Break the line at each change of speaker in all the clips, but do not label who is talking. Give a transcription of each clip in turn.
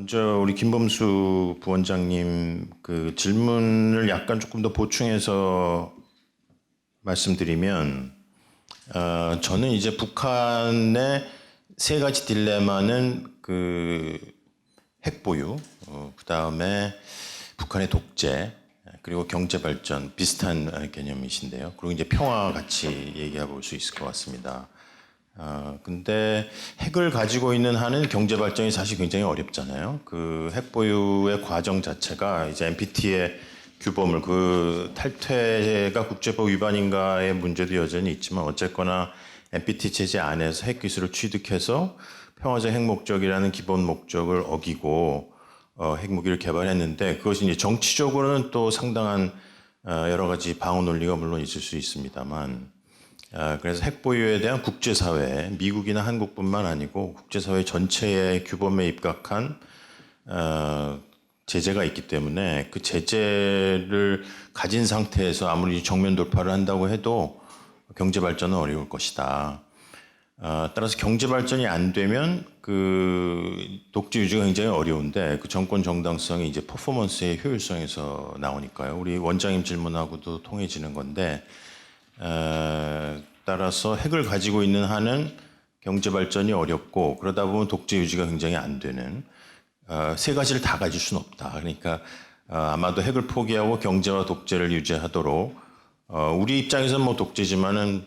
먼저 우리 김범수 부원장님 그 질문을 약간 조금 더 보충해서 말씀드리면, 저는 이제 북한의 세 가지 딜레마는 그 핵보유, 그 다음에 북한의 독재, 그리고 경제 발전 비슷한 개념이신데요. 그리고 이제 평화 같이 얘기해 볼 수 있을 것 같습니다. 근데 핵을 가지고 있는 한은 경제 발전이 사실 굉장히 어렵잖아요. 그 핵 보유의 과정 자체가 이제 NPT의 규범을 그 탈퇴가 국제법 위반인가의 문제도 여전히 있지만 어쨌거나 NPT 체제 안에서 핵 기술을 취득해서 평화적 핵 목적이라는 기본 목적을 어기고 핵무기를 개발했는데 그것이 이제 정치적으로는 또 상당한 여러 가지 방어 논리가 물론 있을 수 있습니다만 그래서 핵 보유에 대한 국제사회, 미국이나 한국뿐만 아니고 국제사회 전체의 규범에 입각한 제재가 있기 때문에 그 제재를 가진 상태에서 아무리 정면 돌파를 한다고 해도 경제 발전은 어려울 것이다. 따라서 경제 발전이 안 되면 그 독재 유지가 굉장히 어려운데 그 정권 정당성이 이제 퍼포먼스의 효율성에서 나오니까요. 우리 원장님 질문하고도 통해지는 건데 따라서 핵을 가지고 있는 한은 경제 발전이 어렵고 그러다 보면 독재 유지가 굉장히 안 되는 세 가지를 다 가질 수는 없다. 그러니까 아마도 핵을 포기하고 경제와 독재를 유지하도록 우리 입장에서는 뭐 독재지만은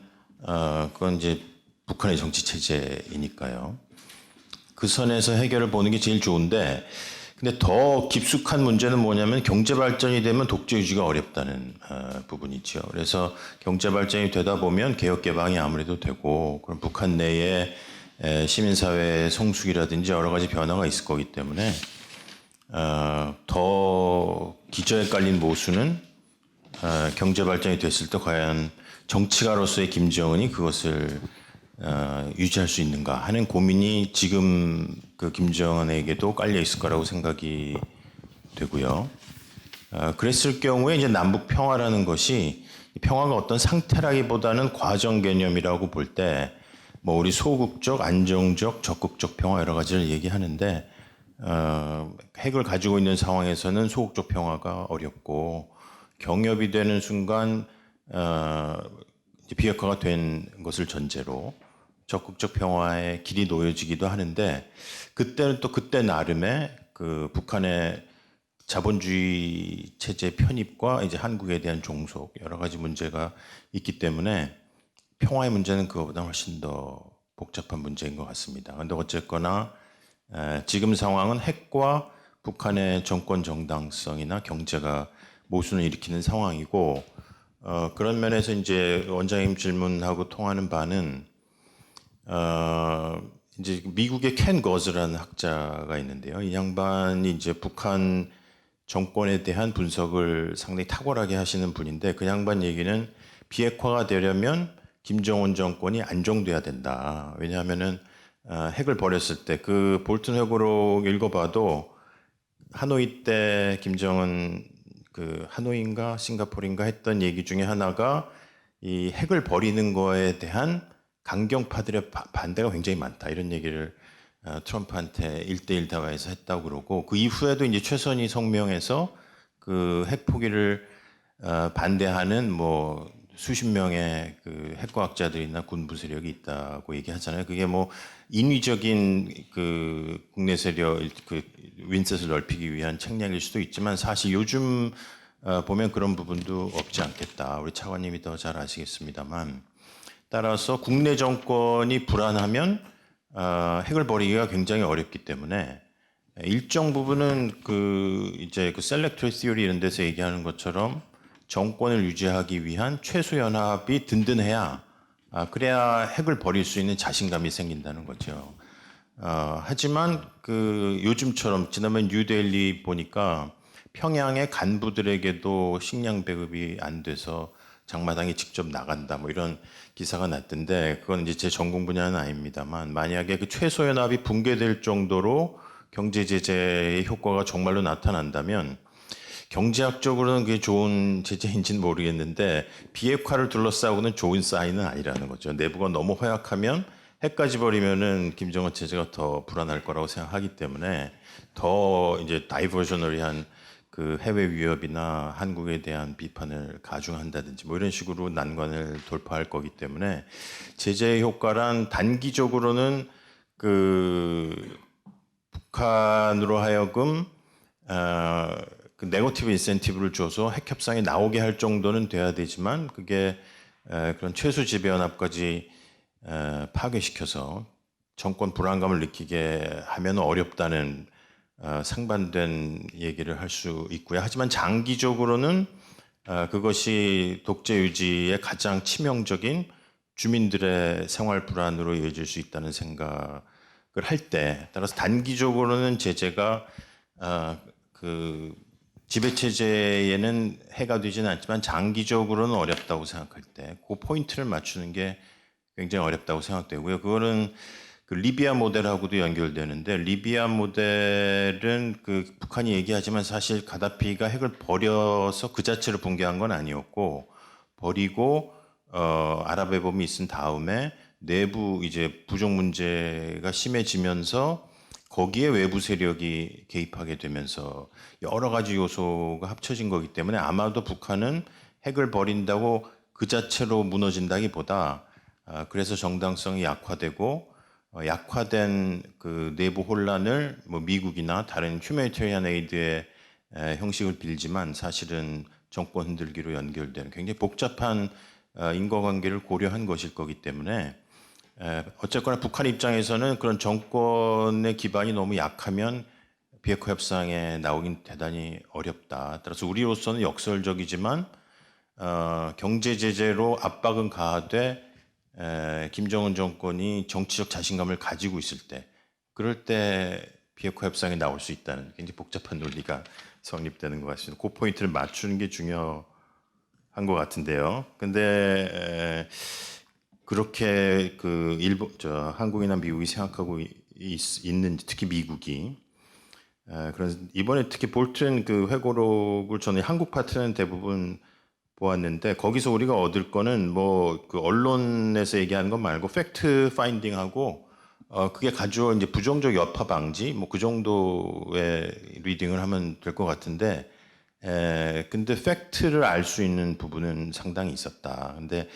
그건 이제 북한의 정치 체제이니까요. 그 선에서 해결을 보는 게 제일 좋은데 근데 더 깊숙한 문제는 뭐냐면 경제 발전이 되면 독재 유지가 어렵다는 부분이죠. 그래서 경제 발전이 되다 보면 개혁 개방이 아무래도 되고 그럼 북한 내에 시민사회의 성숙이라든지 여러 가지 변화가 있을 거기 때문에 더 기저에 깔린 모순은 경제 발전이 됐을 때 과연 정치가로서의 김정은이 그것을 유지할 수 있는가 하는 고민이 지금 그 김정은에게도 깔려 있을 거라고 생각이 되고요. 그랬을 경우에 이제 남북 평화라는 것이 평화가 어떤 상태라기보다는 과정 개념이라고 볼 때 뭐 우리 소극적, 안정적, 적극적 평화 여러 가지를 얘기하는데 핵을 가지고 있는 상황에서는 소극적 평화가 어렵고 경협이 되는 순간 비핵화가 된 것을 전제로 적극적 평화의 길이 놓여지기도 하는데 그때는 또 그때 나름의 그 북한의 자본주의 체제 편입과 이제 한국에 대한 종속 여러 가지 문제가 있기 때문에 평화의 문제는 그거보다 훨씬 더 복잡한 문제인 것 같습니다. 그런데 어쨌거나 지금 상황은 핵과 북한의 정권 정당성이나 경제가 모순을 일으키는 상황이고 그런 면에서 이제 원장님 질문하고 통하는 바는 이제 미국의 켄 거즈라는 학자가 있는데요. 이 양반이 이제 북한 정권에 대한 분석을 상당히 탁월하게 하시는 분인데 그 양반 얘기는 비핵화가 되려면 김정은 정권이 안정돼야 된다. 왜냐하면은 핵을 버렸을 때 그 볼튼 회고록 읽어봐도 하노이 때 김정은 그 하노이인가 싱가포르인가 했던 얘기 중에 하나가 이 핵을 버리는 거에 대한 강경파들의 반대가 굉장히 많다. 이런 얘기를 트럼프한테 1대1 대화에서 했다고 그러고 그 이후에도 이제 최선희 성명에서 그 핵 포기를 반대하는 뭐 수십 명의 그 핵과학자들이나 군부 세력이 있다고 얘기하잖아요. 그게 뭐 인위적인 그 국내 세력 그 윈셋을 넓히기 위한 책략일 수도 있지만 사실 요즘 보면 그런 부분도 없지 않겠다. 우리 차관님이 더 잘 아시겠습니다만 따라서 국내 정권이 불안하면 핵을 버리기가 굉장히 어렵기 때문에 일정 부분은 그 이제 그 셀렉트리 시어리 이런 데서 얘기하는 것처럼 정권을 유지하기 위한 최소 연합이 든든해야 그래야 핵을 버릴 수 있는 자신감이 생긴다는 거죠. 하지만 그 요즘처럼 지난번 뉴델리 보니까 평양의 간부들에게도 식량 배급이 안 돼서 장마당에 직접 나간다 뭐 이런 기사가 났던데 그건 이제 제 전공 분야는 아닙니다만 만약에 그 최소 연합이 붕괴될 정도로 경제 제재의 효과가 정말로 나타난다면 경제학적으로는 그게 좋은 제재인지는 모르겠는데 비핵화를 둘러싸고는 좋은 사인은 아니라는 거죠. 내부가 너무 허약하면 핵까지 버리면은 김정은 체제가 더 불안할 거라고 생각하기 때문에 더 이제 다이버셔널리한 그 해외 위협이나 한국에 대한 비판을 가중한다든지 뭐 이런 식으로 난관을 돌파할 거기 때문에 제재의 효과란 단기적으로는 그 북한으로 하여금 그 네거티브 인센티브를 줘서 핵 협상에 나오게 할 정도는 돼야 되지만 그게 그런 최소 지배 연합까지 파괴시켜서 정권 불안감을 느끼게 하면 어렵다는 상반된 얘기를 할 수 있고요. 하지만 장기적으로는 그것이 독재 유지의 가장 치명적인 주민들의 생활 불안으로 이어질 수 있다는 생각을 할 때, 따라서 단기적으로는 제재가 그 지배 체제에는 해가 되지는 않지만 장기적으로는 어렵다고 생각할 때, 그 포인트를 맞추는 게 굉장히 어렵다고 생각되고요. 그거는 그 리비아 모델하고도 연결되는데, 리비아 모델은 그 북한이 얘기하지만 사실 가다피가 핵을 버려서 그 자체를 붕괴한 건 아니었고, 버리고 아랍의 봄이 있은 다음에 내부 이제 부족 문제가 심해지면서 거기에 외부 세력이 개입하게 되면서 여러 가지 요소가 합쳐진 거기 때문에 아마도 북한은 핵을 버린다고 그 자체로 무너진다기보다 그래서 정당성이 약화되고 약화된 그 내부 혼란을 뭐 미국이나 다른 휴머니테리안 에이드의 형식을 빌지만 사실은 정권 흔들기로 연결되는 굉장히 복잡한 인과관계를 고려한 것일 거기 때문에 어쨌거나 북한 입장에서는 그런 정권의 기반이 너무 약하면 비핵화 협상에 나오긴 대단히 어렵다. 따라서 우리로서는 역설적이지만 경제 제재로 압박은 가하되 김정은 정권이 정치적 자신감을 가지고 있을 때, 그럴 때 비핵화 협상에 나올 수 있다는 굉장히 복잡한 논리가 성립되는 것 같습니다. 그 포인트를 맞추는 게 중요한 것 같은데요. 근데 그렇게 그 한국이나 미국이 생각하고 있는, 특히 미국이 그래서 이번에 특히 볼튼 그 회고록을 저는 한국 파트는 대부분 보았는데 거기서 우리가 얻을 거는 뭐 그 언론에서 얘기하는 것 말고 팩트 파인딩하고 그게 가져올 이제 부정적 여파 방지 뭐 그 정도의 리딩을 하면 될 것 같은데 근데 팩트를 알 수 있는 부분은 상당히 있었다. 근데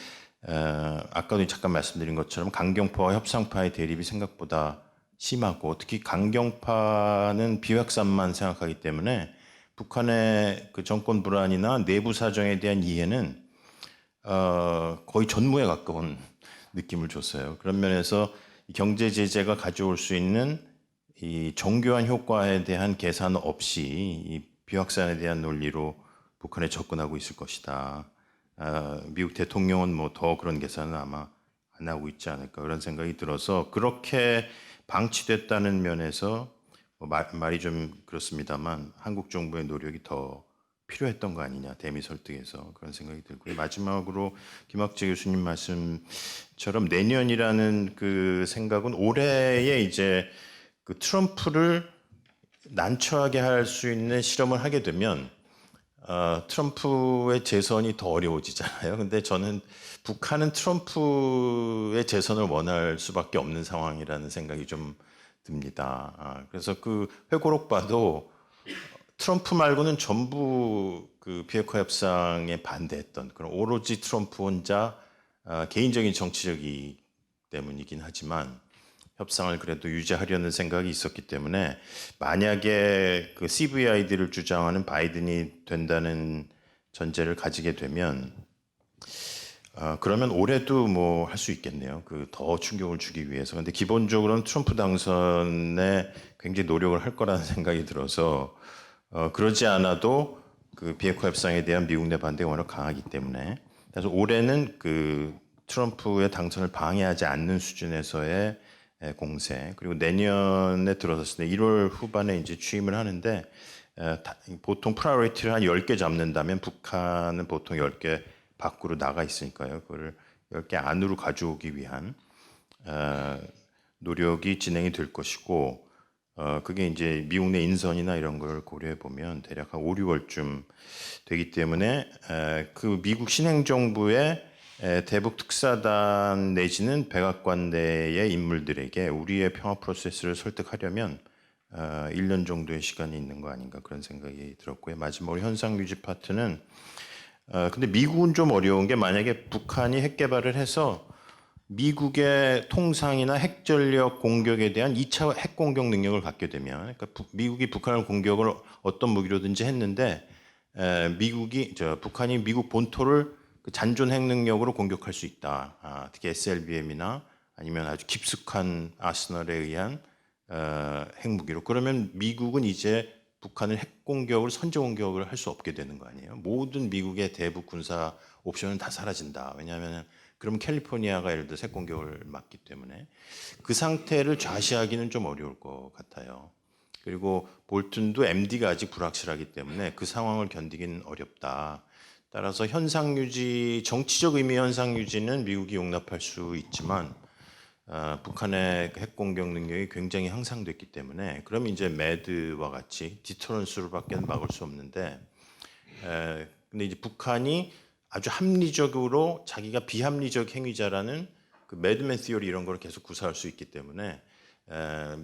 아까도 잠깐 말씀드린 것처럼 강경파와 협상파의 대립이 생각보다 심하고 특히 강경파는 비확산만 생각하기 때문에 북한의 그 정권 불안이나 내부 사정에 대한 이해는 거의 전무에 가까운 느낌을 줬어요. 그런 면에서 경제 제재가 가져올 수 있는 이 정교한 효과에 대한 계산 없이 이 비확산에 대한 논리로 북한에 접근하고 있을 것이다. 미국 대통령은 뭐 더 그런 계산은 아마 안 하고 있지 않을까 그런 생각이 들어서 그렇게 방치됐다는 면에서 뭐 말이 좀 그렇습니다만 한국 정부의 노력이 더 필요했던 거 아니냐 대미 설득에서 그런 생각이 들고요. 마지막으로 김학재 교수님 말씀처럼 내년이라는 그 생각은 올해에 이제 그 트럼프를 난처하게 할 수 있는 실험을 하게 되면 트럼프의 재선이 더 어려워지잖아요. 근데 저는 북한은 트럼프의 재선을 원할 수밖에 없는 상황이라는 생각이 좀 듭니다. 그래서 그 회고록 봐도 트럼프 말고는 전부 그 비핵화 협상에 반대했던 그런 오로지 트럼프 혼자 개인적인 정치적이 때문이긴 하지만 협상을 그래도 유지하려는 생각이 있었기 때문에 만약에 그 CVID를 주장하는 바이든이 된다는 전제를 가지게 되면 그러면 올해도 뭐 할 수 있겠네요. 그 더 충격을 주기 위해서. 근데 기본적으로는 트럼프 당선에 굉장히 노력을 할 거라는 생각이 들어서 그러지 않아도 그 비핵화 협상에 대한 미국 내 반대가 워낙 강하기 때문에 그래서 올해는 그 트럼프의 당선을 방해하지 않는 수준에서의 공세 그리고 내년에 들어섰을 때 1월 후반에 이제 취임을 하는데 보통 프라이어리티를 한 10개 잡는다면 북한은 보통 10개 밖으로 나가 있으니까요. 그걸 10개 안으로 가져오기 위한 노력이 진행이 될 것이고 그게 이제 미국 내 인선이나 이런 걸 고려해 보면 대략 한 5, 6월쯤 되기 때문에 그 미국 신행정부의 대북 특사단 내지는 백악관대의 인물들에게 우리의 평화 프로세스를 설득하려면 1년 정도의 시간이 있는 거 아닌가 그런 생각이 들었고요. 마지막으로 현상 유지 파트는 근데 미국은 좀 어려운 게 만약에 북한이 핵 개발을 해서 미국의 통상이나 핵전력 공격에 대한 2차 핵 공격 능력을 갖게 되면 그러니까 미국이 북한을 공격을 어떤 무기로든지 했는데 북한이 미국 본토를 그 잔존 핵 능력으로 공격할 수 있다. 특히 SLBM이나 아니면 아주 깊숙한 아스널에 의한 핵무기로. 그러면 미국은 이제 북한을 핵 공격을 선제 공격을 할 수 없게 되는 거 아니에요? 모든 미국의 대북 군사 옵션은 다 사라진다. 왜냐하면 그러면 캘리포니아가 예를 들어 핵 공격을 막기 때문에 그 상태를 좌시하기는 좀 어려울 것 같아요. 그리고 볼튼도 MD가 아직 불확실하기 때문에 그 상황을 견디기는 어렵다. 따라서 현상 유지, 정치적 의미의 현상 유지는 미국이 용납할 수 있지만 북한의 핵 공격 능력이 굉장히 향상됐기 때문에 그럼 이제 매드와 같이 디터런스로밖에 막을 수 없는데 근데 이제 북한이 아주 합리적으로 자기가 비합리적 행위자라는 그 매드맨 시어리 이런 걸 계속 구사할 수 있기 때문에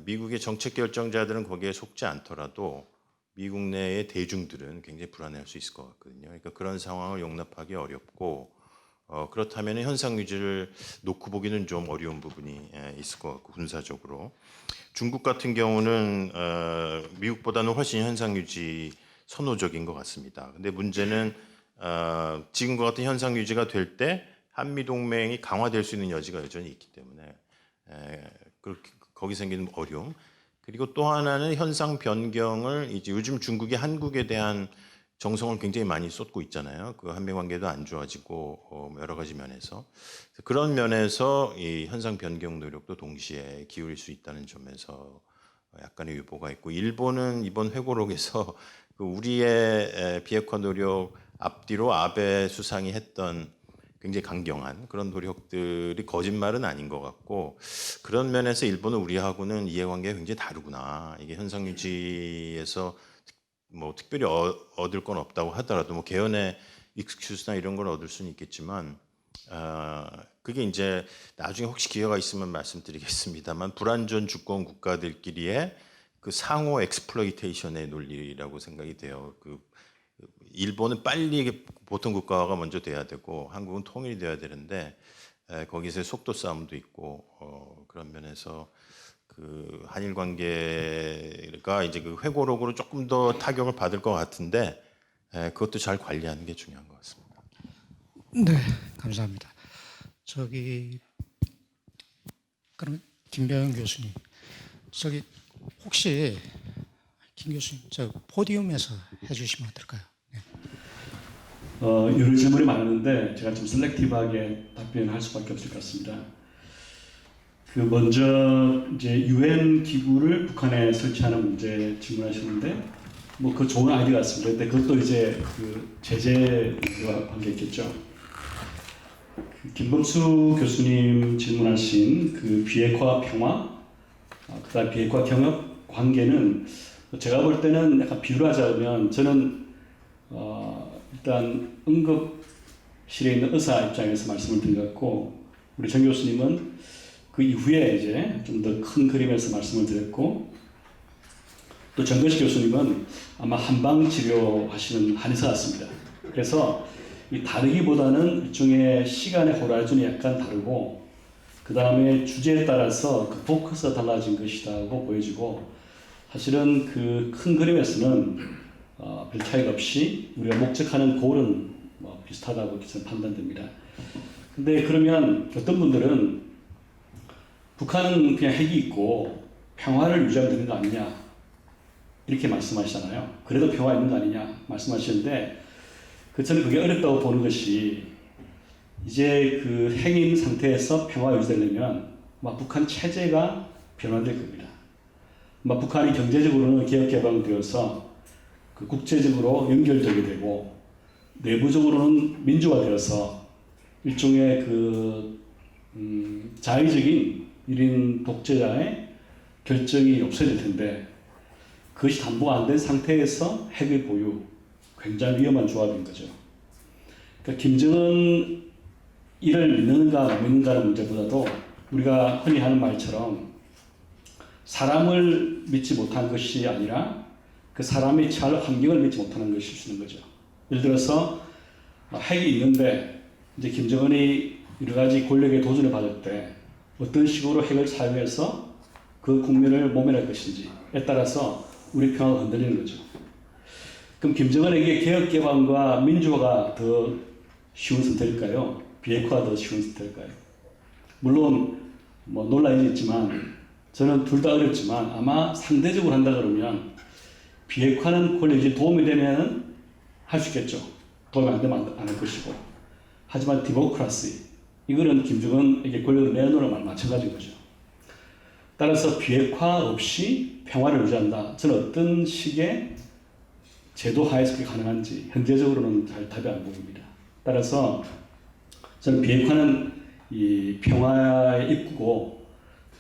미국의 정책 결정자들은 거기에 속지 않더라도 미국 내의 대중들은 굉장히 불안해할 수 있을 것 같거든요. 그러니까 그런 상황을 용납하기 어렵고 그렇다면 현상 유지를 놓고 보기는 좀 어려운 부분이 있을 것 같고 군사적으로 중국 같은 경우는 미국보다는 훨씬 현상 유지 선호적인 것 같습니다. 근데 문제는 지금과 같은 현상 유지가 될 때 한미 동맹이 강화될 수 있는 여지가 여전히 있기 때문에 거기 생기는 어려움. 그리고 또 하나는 현상 변경을 이제 요즘 중국이 한국에 대한 정성을 굉장히 많이 쏟고 있잖아요. 그 한미 관계도 안 좋아지고 여러 가지 면에서 그런 면에서 이 현상 변경 노력도 동시에 기울일 수 있다는 점에서 약간의 유보가 있고 일본은 이번 회고록에서 그 우리의 비핵화 노력 앞뒤로 아베 수상이 했던 굉장히 강경한 그런 노력들이 거짓말은 아닌 것 같고 그런 면에서 일본은 우리하고는 이해관계가 굉장히 다르구나. 이게 현상 유지에서 뭐 특별히 얻을 건 없다고 하더라도 뭐 개헌의 익스큐스나 이런 걸 얻을 수는 있겠지만 그게 이제 나중에 혹시 기회가 있으면 말씀드리겠습니다만 불완전 주권 국가들끼리의 그 상호 엑스플로이테이션의 논리라고 생각이 돼요. 그 일본은 빨리 보통 국가가 먼저 돼야 되고 한국은 통일이 돼야 되는데 거기서 속도 싸움도 있고 그런 면에서 그 한일 관계가 이제 그 회고록으로 조금 더 타격을 받을 것 같은데 그것도 잘 관리하는 게 중요한 것 같습니다.
네, 감사합니다. 그럼 김병현 교수님, 혹시 김 교수님 포디움에서 해주시면 어떨까요? 네.
여러 질문이 많은데 제가 좀 셀렉티브하게 답변할 수밖에 없을 것 같습니다. 그 먼저 이제 UN 기구를 북한에 설치하는 문제 질문하셨는데 뭐 그 좋은 아이디어 같습니다. 근데 그것도 이제 그 제재와 관계 있겠죠. 김범수 교수님 질문하신 그 비핵화 평화, 그다음 비핵화 경협 관계는 제가 볼 때는 약간 비유를 하자면 저는 일단 응급실에 있는 의사 입장에서 말씀을 드린 것 같고 우리 정 교수님은 그 이후에 이제 좀 더 큰 그림에서 말씀을 드렸고 또 정근식 교수님은 아마 한방 치료하시는 한의사 같습니다. 그래서 이 다르기보다는 일종의 시간의 호라이즌이 약간 다르고 그 다음에 주제에 따라서 그 포커스가 달라진 것이라고 보여지고 사실은 그 큰 그림에서는 별 차이가 없이 우리가 목적하는 골은 뭐 비슷하다고 저는 판단됩니다. 근데 그러면 어떤 분들은 북한은 그냥 핵이 있고 평화를 유지하면 되는 거 아니냐 이렇게 말씀하시잖아요. 그래도 평화 있는 거 아니냐 말씀하시는데 저는 그게 어렵다고 보는 것이 이제 그 핵임 상태에서 평화 유지되려면 북한 체제가 변화될 겁니다. 북한이 경제적으로는 개혁개방되어서 그 국제적으로 연결되게 되고 내부적으로는 민주화되어서 일종의 그 자의적인 1인 독재자의 결정이 없어질 텐데 그것이 담보가 안 된 상태에서 핵의 보유 굉장히 위험한 조합인 거죠. 그러니까 김정은이 이를 믿는가 못 믿는가는 문제보다도 우리가 흔히 하는 말처럼 사람을 믿지 못한 것이 아니라 그 사람이 처할 환경을 믿지 못하는 것일 수 있는 거죠. 예를 들어서 핵이 있는데 이제 김정은이 여러 가지 권력에 도전을 받을 때 어떤 식으로 핵을 사용해서 그 국민을 모면할 것인지에 따라서 우리 평화가 흔들리는 거죠. 그럼 김정은에게 개혁 개방과 민주화가 더 쉬운 선택일까요? 비핵화가 더 쉬운 선택일까요? 물론 뭐 논란이 있지만 저는 둘 다 어렵지만 아마 상대적으로 한다 그러면 비핵화는 권력이 도움이 되면 할 수 있겠죠. 도움이 안 되면 안 할 것이고. 하지만 디모크라시 이거는 김정은에게 권력을 내놓는 말 마찬가지인 거죠. 따라서 비핵화 없이 평화를 유지한다. 저는 어떤 식의 제도 하에서 그게 가능한지 현재적으로는 잘 답이 안 보입니다. 따라서 저는 비핵화는 이 평화의 입구고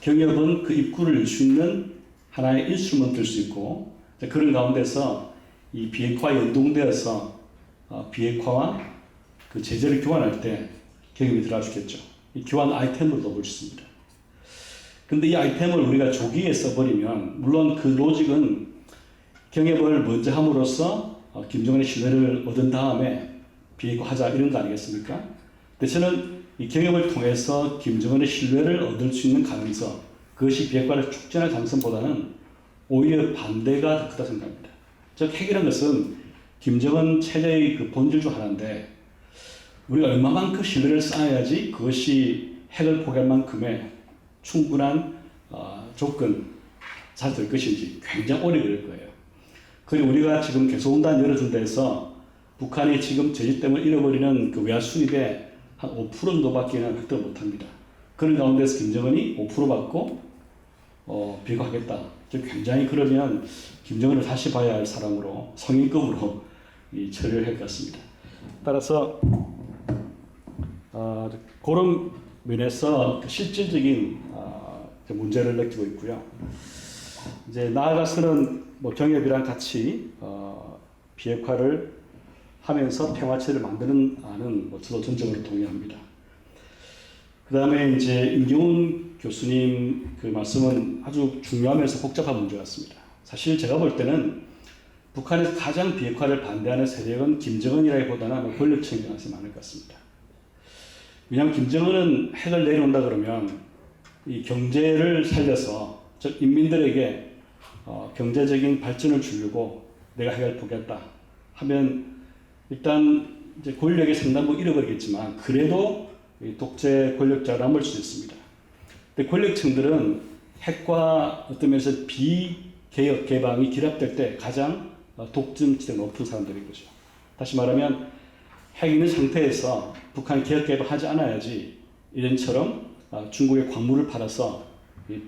경협은 그 입구를 열 수 있는 하나의 인스트루먼트일 수 있고 그런 가운데서 이 비핵화에 연동되어서 비핵화와 그 제재를 교환할 때 경협이 들어갈 수 있겠죠. 이 교환 아이템으로도 볼 수 있습니다. 근데 이 아이템을 우리가 조기에 써버리면 물론 그 로직은 경협을 먼저 함으로써 김정은의 신뢰를 얻은 다음에 비핵화하자 이런 거 아니겠습니까? 근데 저는 이 경협을 통해서 김정은의 신뢰를 얻을 수 있는 가능성 그것이 비핵화를 촉진할 가능성보다는 오히려 반대가 더 크다 생각합니다. 즉 핵이라는 것은 김정은 체제의 그 본질 중 하나인데 우리가 얼마만큼 신뢰를 쌓아야지 그것이 핵을 포기할 만큼의 충분한 조건 잘 될 것인지 굉장히 오래 걸릴 거예요. 그리고 우리가 지금 개소공단 열어준 데에서 북한이 지금 제재 때문에 잃어버리는 그 외화 수입의 한 5% 정도밖에는 획득을 못합니다. 그런 가운데서 김정은이 5% 받고 비핵화하겠다. 굉장히 그러면 김정은을 다시 봐야 할 사람으로 성인급으로 처리를 할 것 같습니다. 따라서 그런 면에서 실질적인 문제를 느끼고 있고요. 이제 나아가서는 뭐 경협이랑 같이 비핵화를 하면서 평화체를 만드는 안은 뭐 저도 전적으로 동의합니다. 그 다음에 이제 임경훈 교수님 그 말씀은 아주 중요하면서 복잡한 문제 같습니다. 사실 제가 볼 때는 북한에서 가장 비핵화를 반대하는 세력은 김정은이라기보다는 권력층이 많을 것 같습니다. 왜냐하면 김정은은 핵을 내려온다 그러면 이 경제를 살려서 즉 인민들에게 경제적인 발전을 주려고 내가 핵을 포기했다 하면 일단 이제 권력의 상당부 잃어버리겠지만 그래도 독재 권력자가 남을 수 있습니다. 근데 권력층들은 핵과 어떤 면에서 비개혁 개방이 결합될 때 가장 독점지대가 높은 사람들인 거죠. 다시 말하면 핵 있는 상태에서 북한이 개혁 개방하지 않아야지 이전처럼 중국의 광물을 팔아서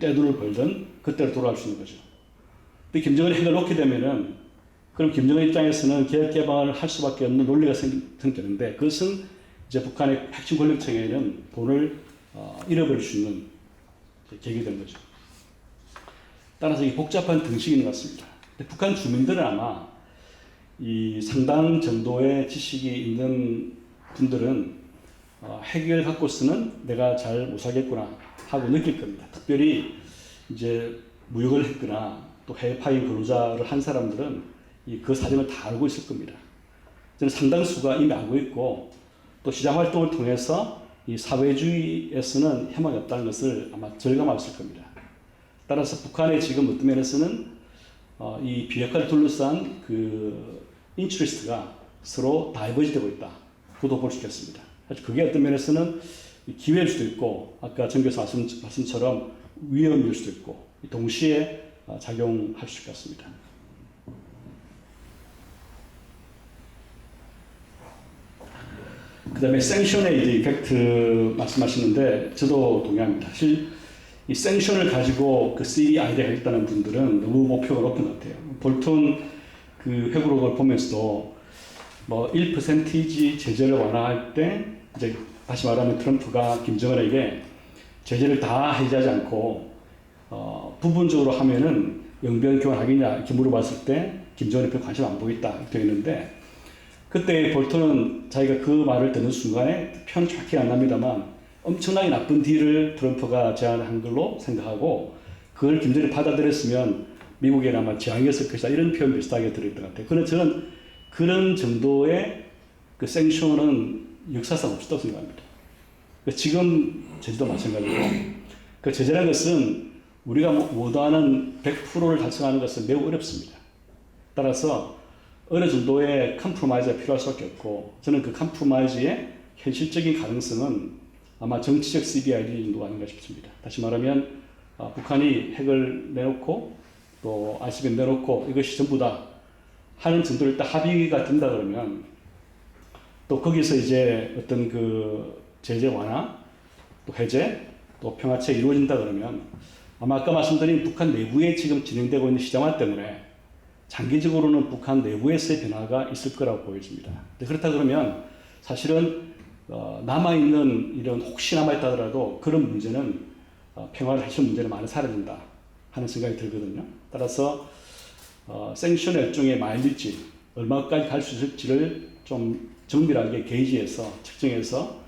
떼돈을 벌던 그때로 돌아갈 수 있는 거죠. 근데 김정은이 핵을 놓게 되면은 그럼 김정은 입장에서는 개혁 개방을 할 수밖에 없는 논리가 생기는데 그것은 이제 북한의 핵심 권력층에는 돈을 잃어버릴 수 있는 계기가 된 거죠. 따라서 이 복잡한 등식이 있는 것 같습니다. 근데 북한 주민들은 아마 이 상당 정도의 지식이 있는 분들은 핵을 갖고서는 내가 잘 못 살겠구나 하고 느낄 겁니다. 특별히 이제 무역을 했거나 또 해외파인 근로자를 한 사람들은 그 사정을 다 알고 있을 겁니다. 저는 상당수가 이미 알고 있고 또 시장 활동을 통해서 이 사회주의에서는 희망이 없다는 것을 아마 절감하고 있을 겁니다. 따라서 북한의 지금 어떤 면에서는 이 비핵화를 둘러싼 그 인트리스트가 서로 다이버지되고 있다. 그것도 볼 수 있겠습니다. 그게 어떤 면에서는 기회일 수도 있고 아까 정 교수 말씀처럼 위험일 수도 있고 동시에 작용할 수 있을 것 같습니다. 그 다음에 생션의 이제 이펙트 말씀하시는데 저도 동의합니다. 사실 이 생션을 가지고 그 CD 아이디어가 있다는 분들은 너무 목표가 높은 것 같아요. 볼턴 그 회고록을 보면서도 뭐 1% 제재를 완화할 때 이제 다시 말하면 트럼프가 김정은에게 제재를 다 해제하지 않고 부분적으로 하면은 영변 교환하겠냐 이렇게 물어봤을 때 김정은이 별 관심 안 보였다 이렇게 했는데 그때 볼턴은 자기가 그 말을 듣는 순간에 표현 정확히 안 납니다만 엄청나게 나쁜 딜을 트럼프가 제안한 걸로 생각하고 그걸 김정일이 받아들였으면 미국에는 아마 재앙이었을 것이다 이런 표현 비슷하게 들어있던 것 같아요. 그런데 저는 그런 정도의 그 생쇼는 역사상 없었다고 생각합니다. 지금 제재도 마찬가지고 그 제재라는 것은 우리가 원하는 100%를 달성하는 것은 매우 어렵습니다. 따라서 어느 정도의 컴프로마이즈가 필요할 수밖에 없고 저는 그 컴프로마이즈의 현실적인 가능성은 아마 정치적 CBID 정도가 아닌가 싶습니다. 다시 말하면 북한이 핵을 내놓고 또 ICBM 내놓고 이것이 전부 다 하는 정도로 일단 합의가 된다 그러면 또 거기서 이제 어떤 그 제재 완화 또 해제 또 평화체가 이루어진다 그러면 아마 아까 말씀드린 북한 내부에 지금 진행되고 있는 시장화 때문에 장기적으로는 북한 내부에서의 변화가 있을 거라고 보여집니다. 그렇다 그러면 사실은 남아있는 이런 혹시 남아있다 하더라도 그런 문제는 평화를 해칠 문제는 많이 사라진다 하는 생각이 들거든요. 따라서 생션 일종의 마일리지 얼마까지 갈 수 있을지를 좀 정밀하게 게이지해서 측정해서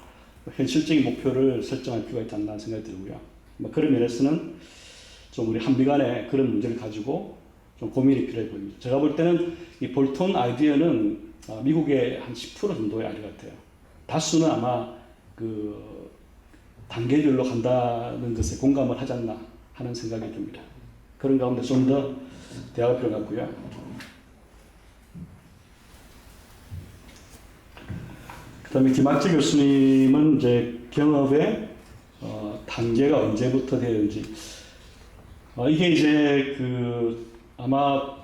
현실적인 목표를 설정할 필요가 있지 않나 생각이 들고요. 그런 면에서는 좀 우리 한미 간에 그런 문제를 가지고 좀 고민이 필요해 보입니다. 제가 볼 때는 이 볼턴 아이디어는 미국의 한 10% 정도의 아이디어 같아요. 다수는 아마 그 단계별로 간다는 것에 공감을 하지 않나 하는 생각이 듭니다. 그런 가운데 좀 더 대화가 필요 같고요. 그 다음에 김학재 교수님은 이제 경업의 단계가 언제부터 되는지 이게 이제 그 아마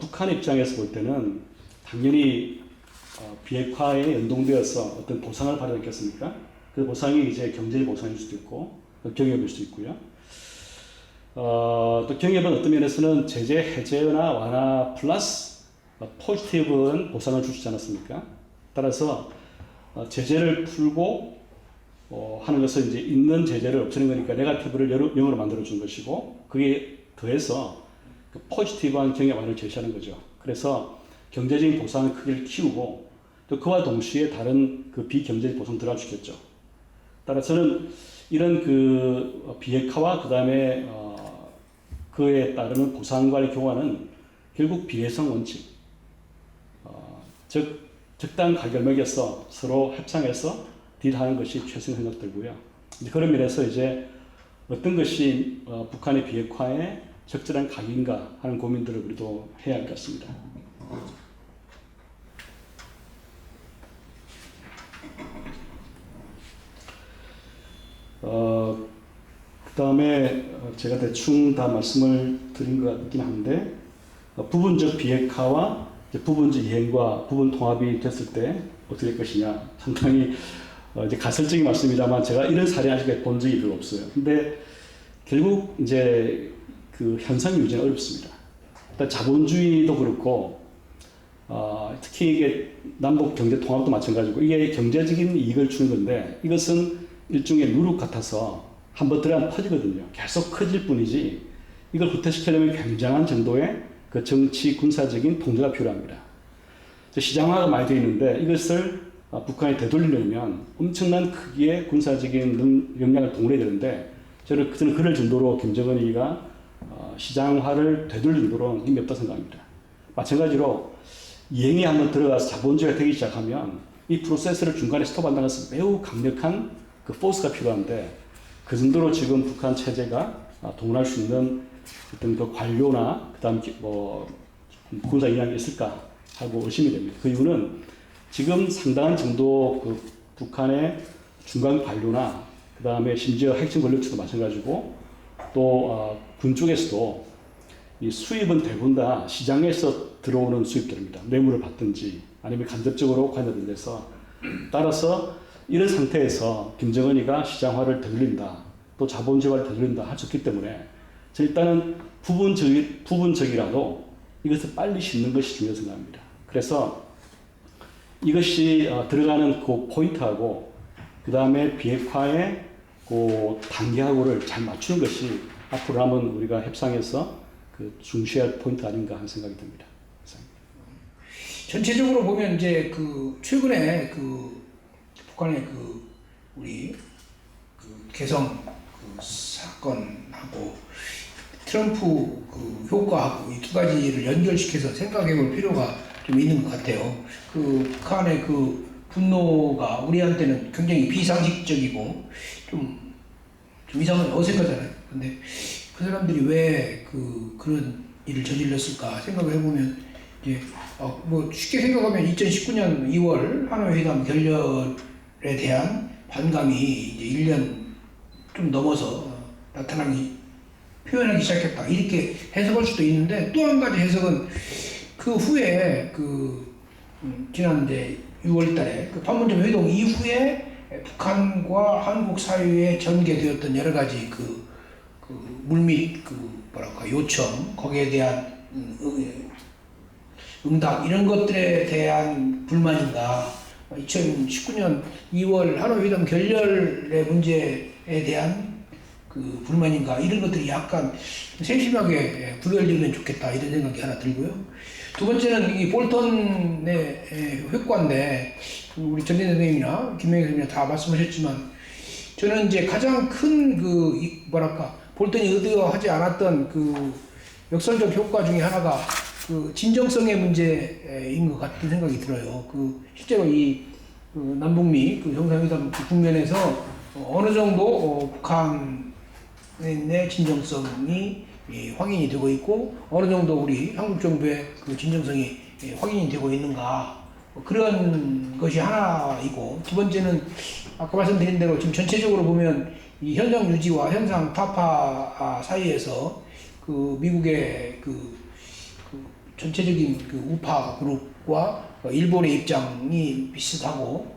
북한 입장에서 볼 때는 당연히 비핵화에 연동되어서 어떤 보상을 받지 않겠습니까? 그 보상이 이제 경제 보상일 수도 있고 경협일 수도 있고요. 또 경협은 어떤 면에서는 제재 해제나 완화 플러스 포지티브한 보상을 줄 수 있지 않았습니까? 따라서 제재를 풀고 하는 것은 이제 있는 제재를 없애는 거니까 네거티브를 0으로 만들어 준 것이고 그게 더해서 그 포지티브한 경협안을 제시하는 거죠. 그래서 경제적인 보상의 크기를 키우고 또 그와 동시에 다른 그 비경제적 보상 들어주겠죠. 따라서는 이런 그 비핵화와 그 다음에 그에 따르는 보상과의 교환은 결국 비례성 원칙, 즉 적당 가결맥에서 서로 협상해서 딜하는 것이 최선 생각들고요. 그런 면에서 이제 어떤 것이 북한의 비핵화에 적절한 각인가 하는 고민들을 우리도 해야 할 것 같습니다. 그 다음에 제가 대충 다 말씀을 드린 것 같긴 한데 부분적 비핵화와 부분적 이행과 부분 통합이 됐을 때 어떻게 될 것이냐 상당히 이제 가설적인 말씀입니다만 제가 이런 사례 아직 본 적이 별로 없어요. 근데 결국 이제 그 현상 유지는 어렵습니다. 일단 자본주의도 그렇고 특히 이게 남북 경제 통합도 마찬가지고 이게 경제적인 이익을 주는 건데 이것은 일종의 누룩 같아서 한번 들어가면 퍼지거든요. 계속 커질 뿐이지 이걸 후퇴시키려면 굉장한 정도의 그 정치 군사적인 통제가 필요합니다. 시장화가 많이 되어 있는데 이것을 북한이 되돌리려면 엄청난 크기의 군사적인 역량을 동원해야 되는데 저는 그럴 정도로 김정은이가 시장화를 되돌릴 정도로 힘이 없다고 생각합니다. 마찬가지로 이행이 한번 들어가서 자본주의가 되기 시작하면 이 프로세스를 중간에 스톱한다는 것은 매우 강력한 그 포스가 필요한데 그 정도로 지금 북한 체제가 동원할 수 있는 어떤 그 관료나 그다음 뭐 군사 역량이 있을까 하고 의심이 됩니다. 그 이유는 지금 상당한 정도 그 북한의 중간 관료나 그다음에 심지어 핵심 권력층도 마찬가지고 또 군 쪽에서도 이 수입은 대부분 다 시장에서 들어오는 수입들입니다. 뇌물을 받든지 아니면 간접적으로 관여된 데서 따라서 이런 상태에서 김정은이가 시장화를 되돌린다 또 자본주의화를 되돌린다 할 수 없기 때문에 일단은 부분적이라도 이것을 빨리 싣는 것이 중요하다고 생각합니다. 그래서 이것이 들어가는 그 포인트하고 그 다음에 비핵화의 그 단계하고를 잘 맞추는 것이 앞으로 남은 우리가 협상에서 그 중시할 포인트 아닌가 하는 생각이 듭니다.
전체적으로 보면 이제 그 최근에 그 북한의 그 우리 그 개성 그 사건하고 트럼프 그 효과하고 이 두 가지를 연결시켜서 생각해 볼 필요가 좀 있는 것 같아요. 그 북한의 그 분노가 우리한테는 굉장히 비상식적이고 좀 이상한 어색하잖아요. 근데 그 사람들이 왜 그런 일을 저질렀을까 생각을 해보면 이제 뭐 쉽게 생각하면 2019년 2월 하노이 회담 결렬에 대한 반감이 이제 1년 좀 넘어서 표현하기 시작했다 이렇게 해석할 수도 있는데 또 한 가지 해석은 그 후에 지난 이제 6월달에 그 판문점 회동 이후에 북한과 한국 사이에 전개되었던 여러 가지 물밑 요청 거기에 대한 응답 이런 것들에 대한 불만인가 2019년 2월 하노이 회담 결렬의 문제에 대한 그 불만인가 이런 것들이 약간 세심하게 분열되면 좋겠다 이런 생각이 하나 들고요. 두 번째는 이 볼턴의 효과인데 우리 전진 선생님이나 김명희 선생님이나 다 말씀하셨지만 저는 이제 가장 큰 볼턴이 의도하지 않았던 그 역설적 효과 중에 하나가 그 진정성의 문제인 것 같은 생각이 들어요. 실제로 남북미 정상회담 국면에서 어느 정도 북한의 진정성이 확인이 되고 있고 어느 정도 우리 한국 정부의 그 진정성이 확인이 되고 있는가 그런 것이 하나이고 두 번째는 아까 말씀드린 대로 지금 전체적으로 보면 이 현상 유지와 현상 타파 사이에서 그 미국의 전체적인 우파 그룹과 일본의 입장이 비슷하고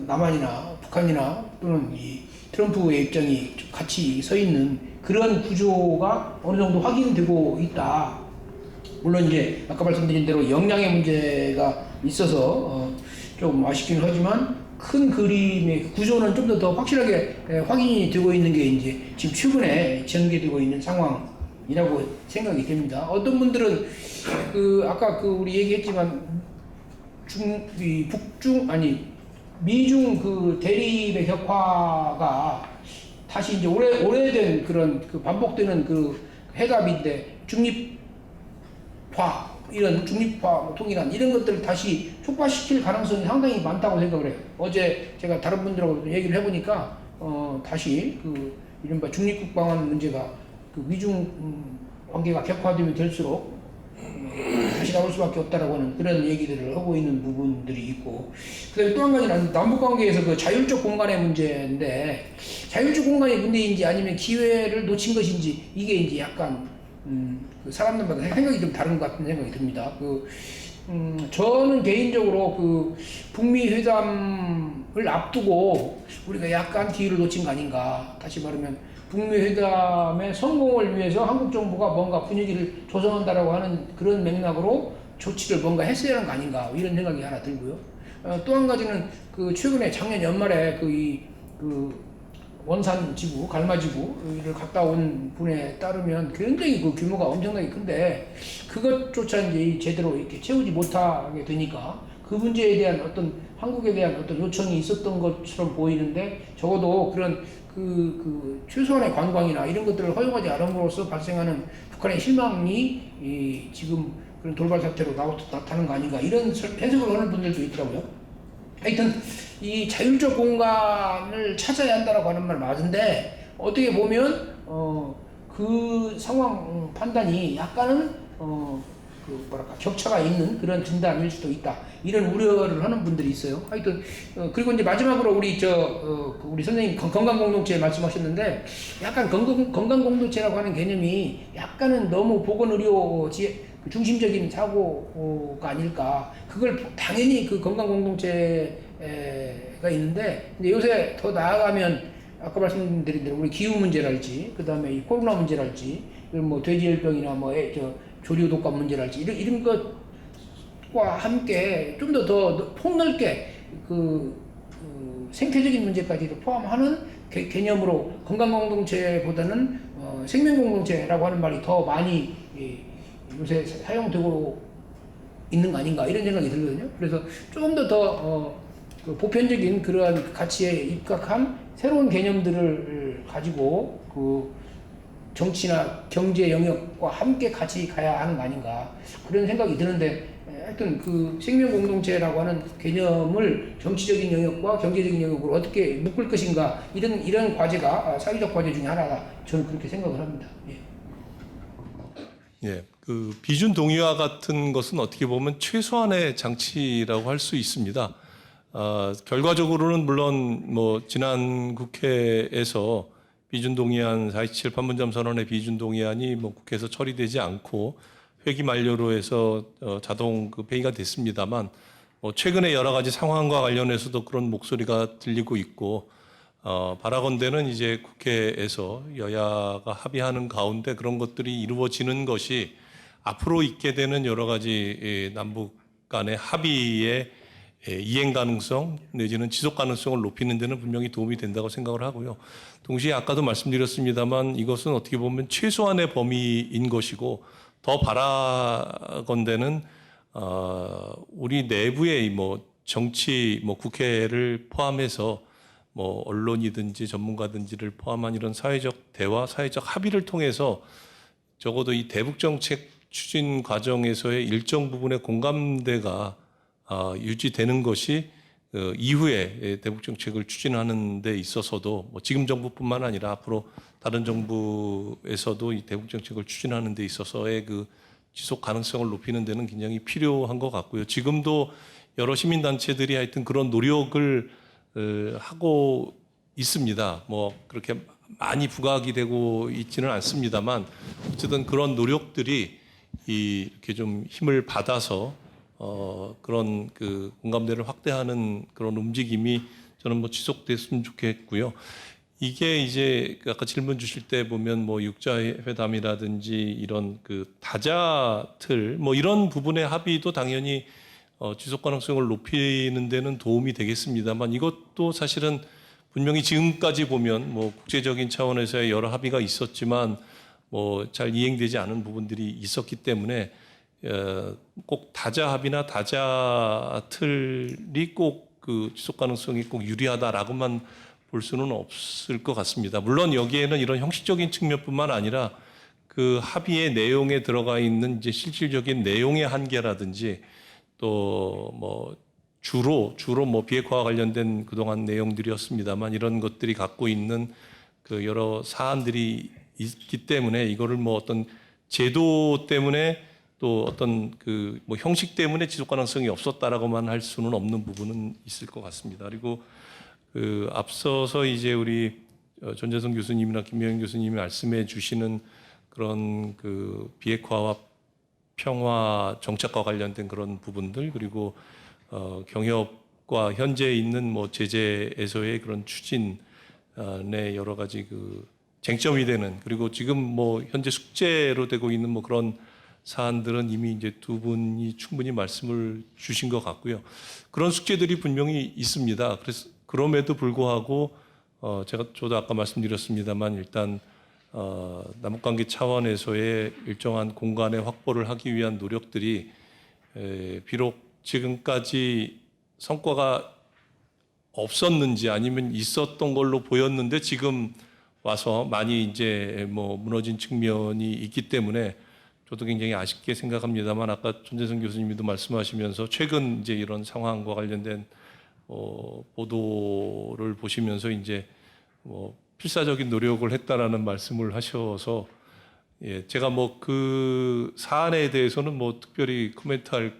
남한이나 북한이나 또는 이 트럼프의 입장이 같이 서 있는 그런 구조가 어느 정도 확인되고 있다. 물론 이제 아까 말씀드린 대로 역량의 문제가 있어서 좀 아쉽긴 하지만 큰 그림의 구조는 좀 더 확실하게 확인이 되고 있는 게 이제 지금 최근에 전개되고 있는 상황이라고 생각이 됩니다. 어떤 분들은 아까 우리 얘기했지만 미중 대립의 격화가 다시 이제 오래된 그런 반복되는 해답인데 중립화, 통일한 이런 것들을 다시 촉발시킬 가능성이 상당히 많다고 생각을 해요. 어제 제가 다른 분들하고 얘기를 해보니까 다시 이른바 중립국방한 문제가 미중 관계가 격화되면 될수록 다시 나올 수밖에 없다라고 하는 그런 얘기들을 하고 있는 부분들이 있고 그다음에 또 한 가지는 남북관계에서 자율적 공간의 문제인데 자율적 공간의 문제인지 아니면 기회를 놓친 것인지 이게 이제 약간 사람들마다 생각이 좀 다른 것 같은 생각이 듭니다. 저는 개인적으로 북미 회담을 앞두고 우리가 약간 기회를 놓친 거 아닌가. 다시 말하면 북미 회담의 성공을 위해서 한국 정부가 뭔가 분위기를 조성한다라고 하는 그런 맥락으로 조치를 뭔가 했어야 하는 거 아닌가 이런 생각이 하나 들고요. 또 한 가지는 최근에 작년 연말에 원산 지구, 갈마 지구를 갔다 온 분에 따르면 굉장히 규모가 엄청나게 큰데 그것조차 이제 제대로 이렇게 채우지 못하게 되니까 그 문제에 대한 한국에 대한 요청이 있었던 것처럼 보이는데 적어도 그런 최소한의 관광이나 이런 것들을 허용하지 않음으로써 발생하는 북한의 실망이 지금 그런 돌발 사태로 나타나는 거 아닌가 이런 해석을 하는 분들도 있더라고요. 하여튼 이 자율적 공간을 찾아야 한다라고 하는 말 맞은데 어떻게 보면 그 상황 판단이 약간은 격차가 있는 그런 진단일 수도 있다 이런 우려를 하는 분들이 있어요. 하여튼 그리고 이제 마지막으로 우리 선생님 건강 공동체 말씀하셨는데 약간 건강 공동체라고 하는 개념이 약간은 너무 보건의료 중심적인 사고가 아닐까. 그걸 당연히 건강 공동체가 있는데 근데 요새 더 나아가면 아까 말씀드린 대로 우리 기후 문제랄지 그다음에 이 코로나 문제랄지 돼지열병이나 조류 독감 문제랄지 이런 것과 함께 좀 더 폭넓게 생태적인 문제까지도 포함하는 개념으로 건강 공동체보다는 생명 공동체라고 하는 말이 더 많이 요새 사용되고 있는 거 아닌가 이런 생각이 들거든요. 그래서 조금 더 그 보편적인 그러한 가치에 입각한 새로운 개념들을 가지고 그 정치나 경제 영역과 함께 같이 가야 하는 거 아닌가 그런 생각이 드는데 하여튼 그 생명 공동체라고 하는 개념을 정치적인 영역과 경제적인 영역으로 어떻게 묶을 것인가 이런 과제가 사회적 과제 중에 하나다 저는 그렇게 생각을 합니다. 예.
예, 그 비준 동의와 같은 것은 어떻게 보면 최소한의 장치라고 할 수 있습니다. 결과적으로는 물론 뭐 지난 국회에서 비준 동의안 427 판문점 선언의 비준 동의안이 뭐 국회에서 처리되지 않고 회기 만료로 해서 자동 그 폐기가 됐습니다만 최근에 여러 가지 상황과 관련해서도 그런 목소리가 들리고 있고 바라건대는 이제 국회에서 여야가 합의하는 가운데 그런 것들이 이루어지는 것이 앞으로 있게 되는 여러 가지 남북 간의 합의의 이행 가능성 내지는 지속 가능성을 높이는 데는 분명히 도움이 된다고 생각을 하고요. 동시에 아까도 말씀드렸습니다만 이것은 어떻게 보면 최소한의 범위인 것이고 더 바라건대는 우리 내부의 뭐 정치 국회를 포함해서 뭐 언론이든지 전문가든지를 포함한 이런 사회적 대화, 사회적 합의를 통해서 적어도 이 대북 정책 추진 과정에서의 일정 부분의 공감대가 유지되는 것이 이후에 대북 정책을 추진하는 데 있어서도 뭐 지금 정부뿐만 아니라 앞으로 다른 정부에서도 이 대북 정책을 추진하는 데 있어서의 그 지속 가능성을 높이는 데는 굉장히 필요한 것 같고요. 지금도 여러 시민 단체들이 하여튼 그런 노력을 하고 있습니다. 뭐 그렇게 많이 부각이 되고 있지는 않습니다만 어쨌든 그런 노력들이 이렇게 좀 힘을 받아서 그런 그 공감대를 확대하는 그런 움직임이 저는 뭐 지속됐으면 좋겠고요. 이게 이제 아까 질문 주실 때 보면 뭐 육자회담이라든지 이런 그 다자 틀 뭐 이런 부분의 합의도 당연히 지속 가능성을 높이는 데는 도움이 되겠습니다만 이것도 사실은 분명히 지금까지 보면 뭐 국제적인 차원에서의 여러 합의가 있었지만 뭐 잘 이행되지 않은 부분들이 있었기 때문에 꼭 다자 합의나 다자 틀이 꼭 그 지속 가능성이 꼭 유리하다라고만 볼 수는 없을 것 같습니다. 물론 여기에는 이런 형식적인 측면뿐만 아니라 그 합의의 내용에 들어가 있는 이제 실질적인 내용의 한계라든지 또 뭐 주로 뭐 비핵화와 관련된 그동안 내용들이었습니다만 이런 것들이 갖고 있는 그 여러 사안들이 있기 때문에 이거를 뭐 어떤 제도 때문에 또 어떤 그 뭐 형식 때문에 지속 가능성이 없었다라고만 할 수는 없는 부분은 있을 것 같습니다. 그리고 그 앞서서 이제 우리 전재성 교수님이나 김명현 교수님이 말씀해 주시는 그런 그 비핵화와 평화 정책과 관련된 그런 부분들 그리고 경협과 현재 있는 뭐 제재에서의 그런 추진의 여러 가지 그 쟁점이 되는 그리고 지금 뭐 현재 숙제로 되고 있는 뭐 그런 사안들은 이미 이제 두 분이 충분히 말씀을 주신 것 같고요. 그런 숙제들이 분명히 있습니다. 그래서 그럼에도 불구하고 저도 아까 말씀드렸습니다만 일단 남북관계 차원에서의 일정한 공간의 확보를 하기 위한 노력들이 비록 지금까지 성과가 없었는지 아니면 있었던 걸로 보였는데 지금 와서 많이 이제 뭐 무너진 측면이 있기 때문에 저도 굉장히 아쉽게 생각합니다만 아까 전재성 교수님도 말씀하시면서 최근 이제 이런 상황과 관련된 보도를 보시면서 이제 뭐 필사적인 노력을 했다라는 말씀을 하셔서 예, 제가 뭐 그 사안에 대해서는 뭐 특별히 코멘트할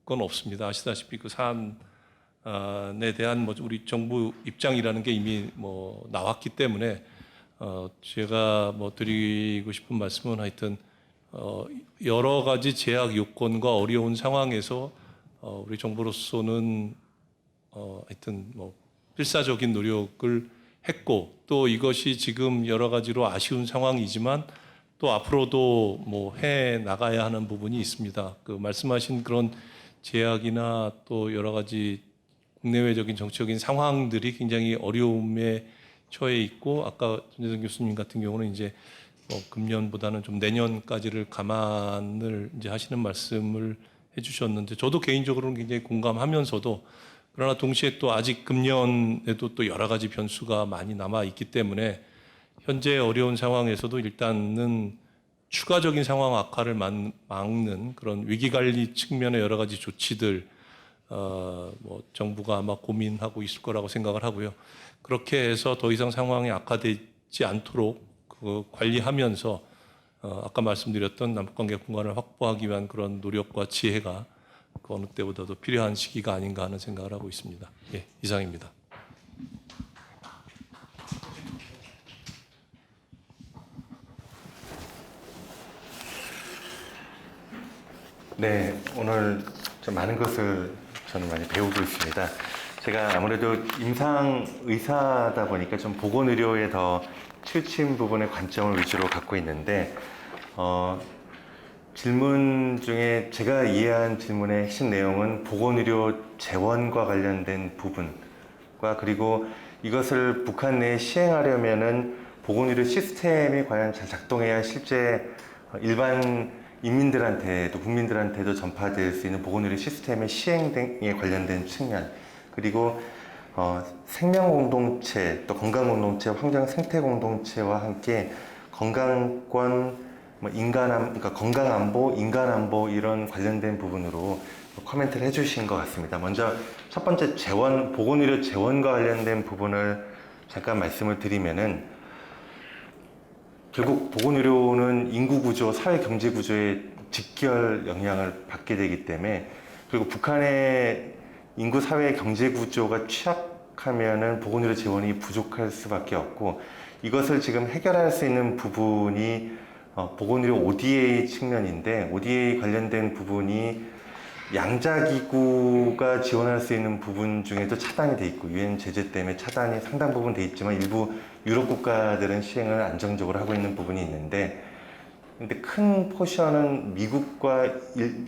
건 없습니다. 아시다시피 그 사안에 대한 뭐 우리 정부 입장이라는 게 이미 뭐 나왔기 때문에 제가 뭐 드리고 싶은 말씀은 하여튼 여러 가지 제약 요건과 어려운 상황에서 우리 정부로서는 하여튼 뭐 필사적인 노력을 했고 또 이것이 지금 여러 가지로 아쉬운 상황이지만 또 앞으로도 뭐 해 나가야 하는 부분이 있습니다. 그 말씀하신 그런 제약이나 또 여러 가지 국내외적인 정치적인 상황들이 굉장히 어려움에 처해 있고 아까 전재성 교수님 같은 경우는 이제 뭐 금년보다는 좀 내년까지를 감안을 이제 하시는 말씀을 해주셨는데 저도 개인적으로는 굉장히 공감하면서도 그러나 동시에 또 아직 금년에도 또 여러 가지 변수가 많이 남아 있기 때문에 현재 어려운 상황에서도 일단은 추가적인 상황 악화를 막는 그런 위기관리 측면의 여러 가지 조치들 뭐 정부가 아마 고민하고 있을 거라고 생각을 하고요. 그렇게 해서 더 이상 상황이 악화되지 않도록 그 관리하면서 아까 말씀드렸던 남북관계 공간을 확보하기 위한 그런 노력과 지혜가 그 어느 때보다도 필요한 시기가 아닌가 하는 생각을 하고 있습니다. 예, 이상입니다.
네, 오늘 좀 많은 것을 저는 많이 배우고 있습니다. 제가 아무래도 임상 의사다 보니까 좀 보건의료에 더 치우친 부분의 관점을 위주로 갖고 있는데, 질문 중에 제가 이해한 질문의 핵심 내용은 보건의료 재원과 관련된 부분과 그리고 이것을 북한 내에 시행하려면은 보건의료 시스템이 과연 잘 작동해야 실제 일반 인민들한테도 국민들한테도 전파될 수 있는 보건의료 시스템의 시행에 관련된 측면 그리고 생명공동체 또 건강공동체 환경생태공동체와 함께 건강권 그러니까 건강안보, 인간안보 이런 관련된 부분으로 코멘트를 해주신 것 같습니다. 먼저 첫 번째 재원, 보건의료 재원과 관련된 부분을 잠깐 말씀을 드리면은 결국 보건의료는 인구구조, 사회경제구조에 직결 영향을 받게 되기 때문에 그리고 북한의 인구, 사회, 경제구조가 취약하면은 보건의료 재원이 부족할 수밖에 없고 이것을 지금 해결할 수 있는 부분이 보건의료 ODA 측면인데 ODA 관련된 부분이 양자기구가 지원할 수 있는 부분 중에도 차단이 돼 있고 유엔 제재 때문에 차단이 상당 부분 돼 있지만 일부 유럽 국가들은 시행을 안정적으로 하고 있는 부분이 있는데 근데 큰 포션은 미국과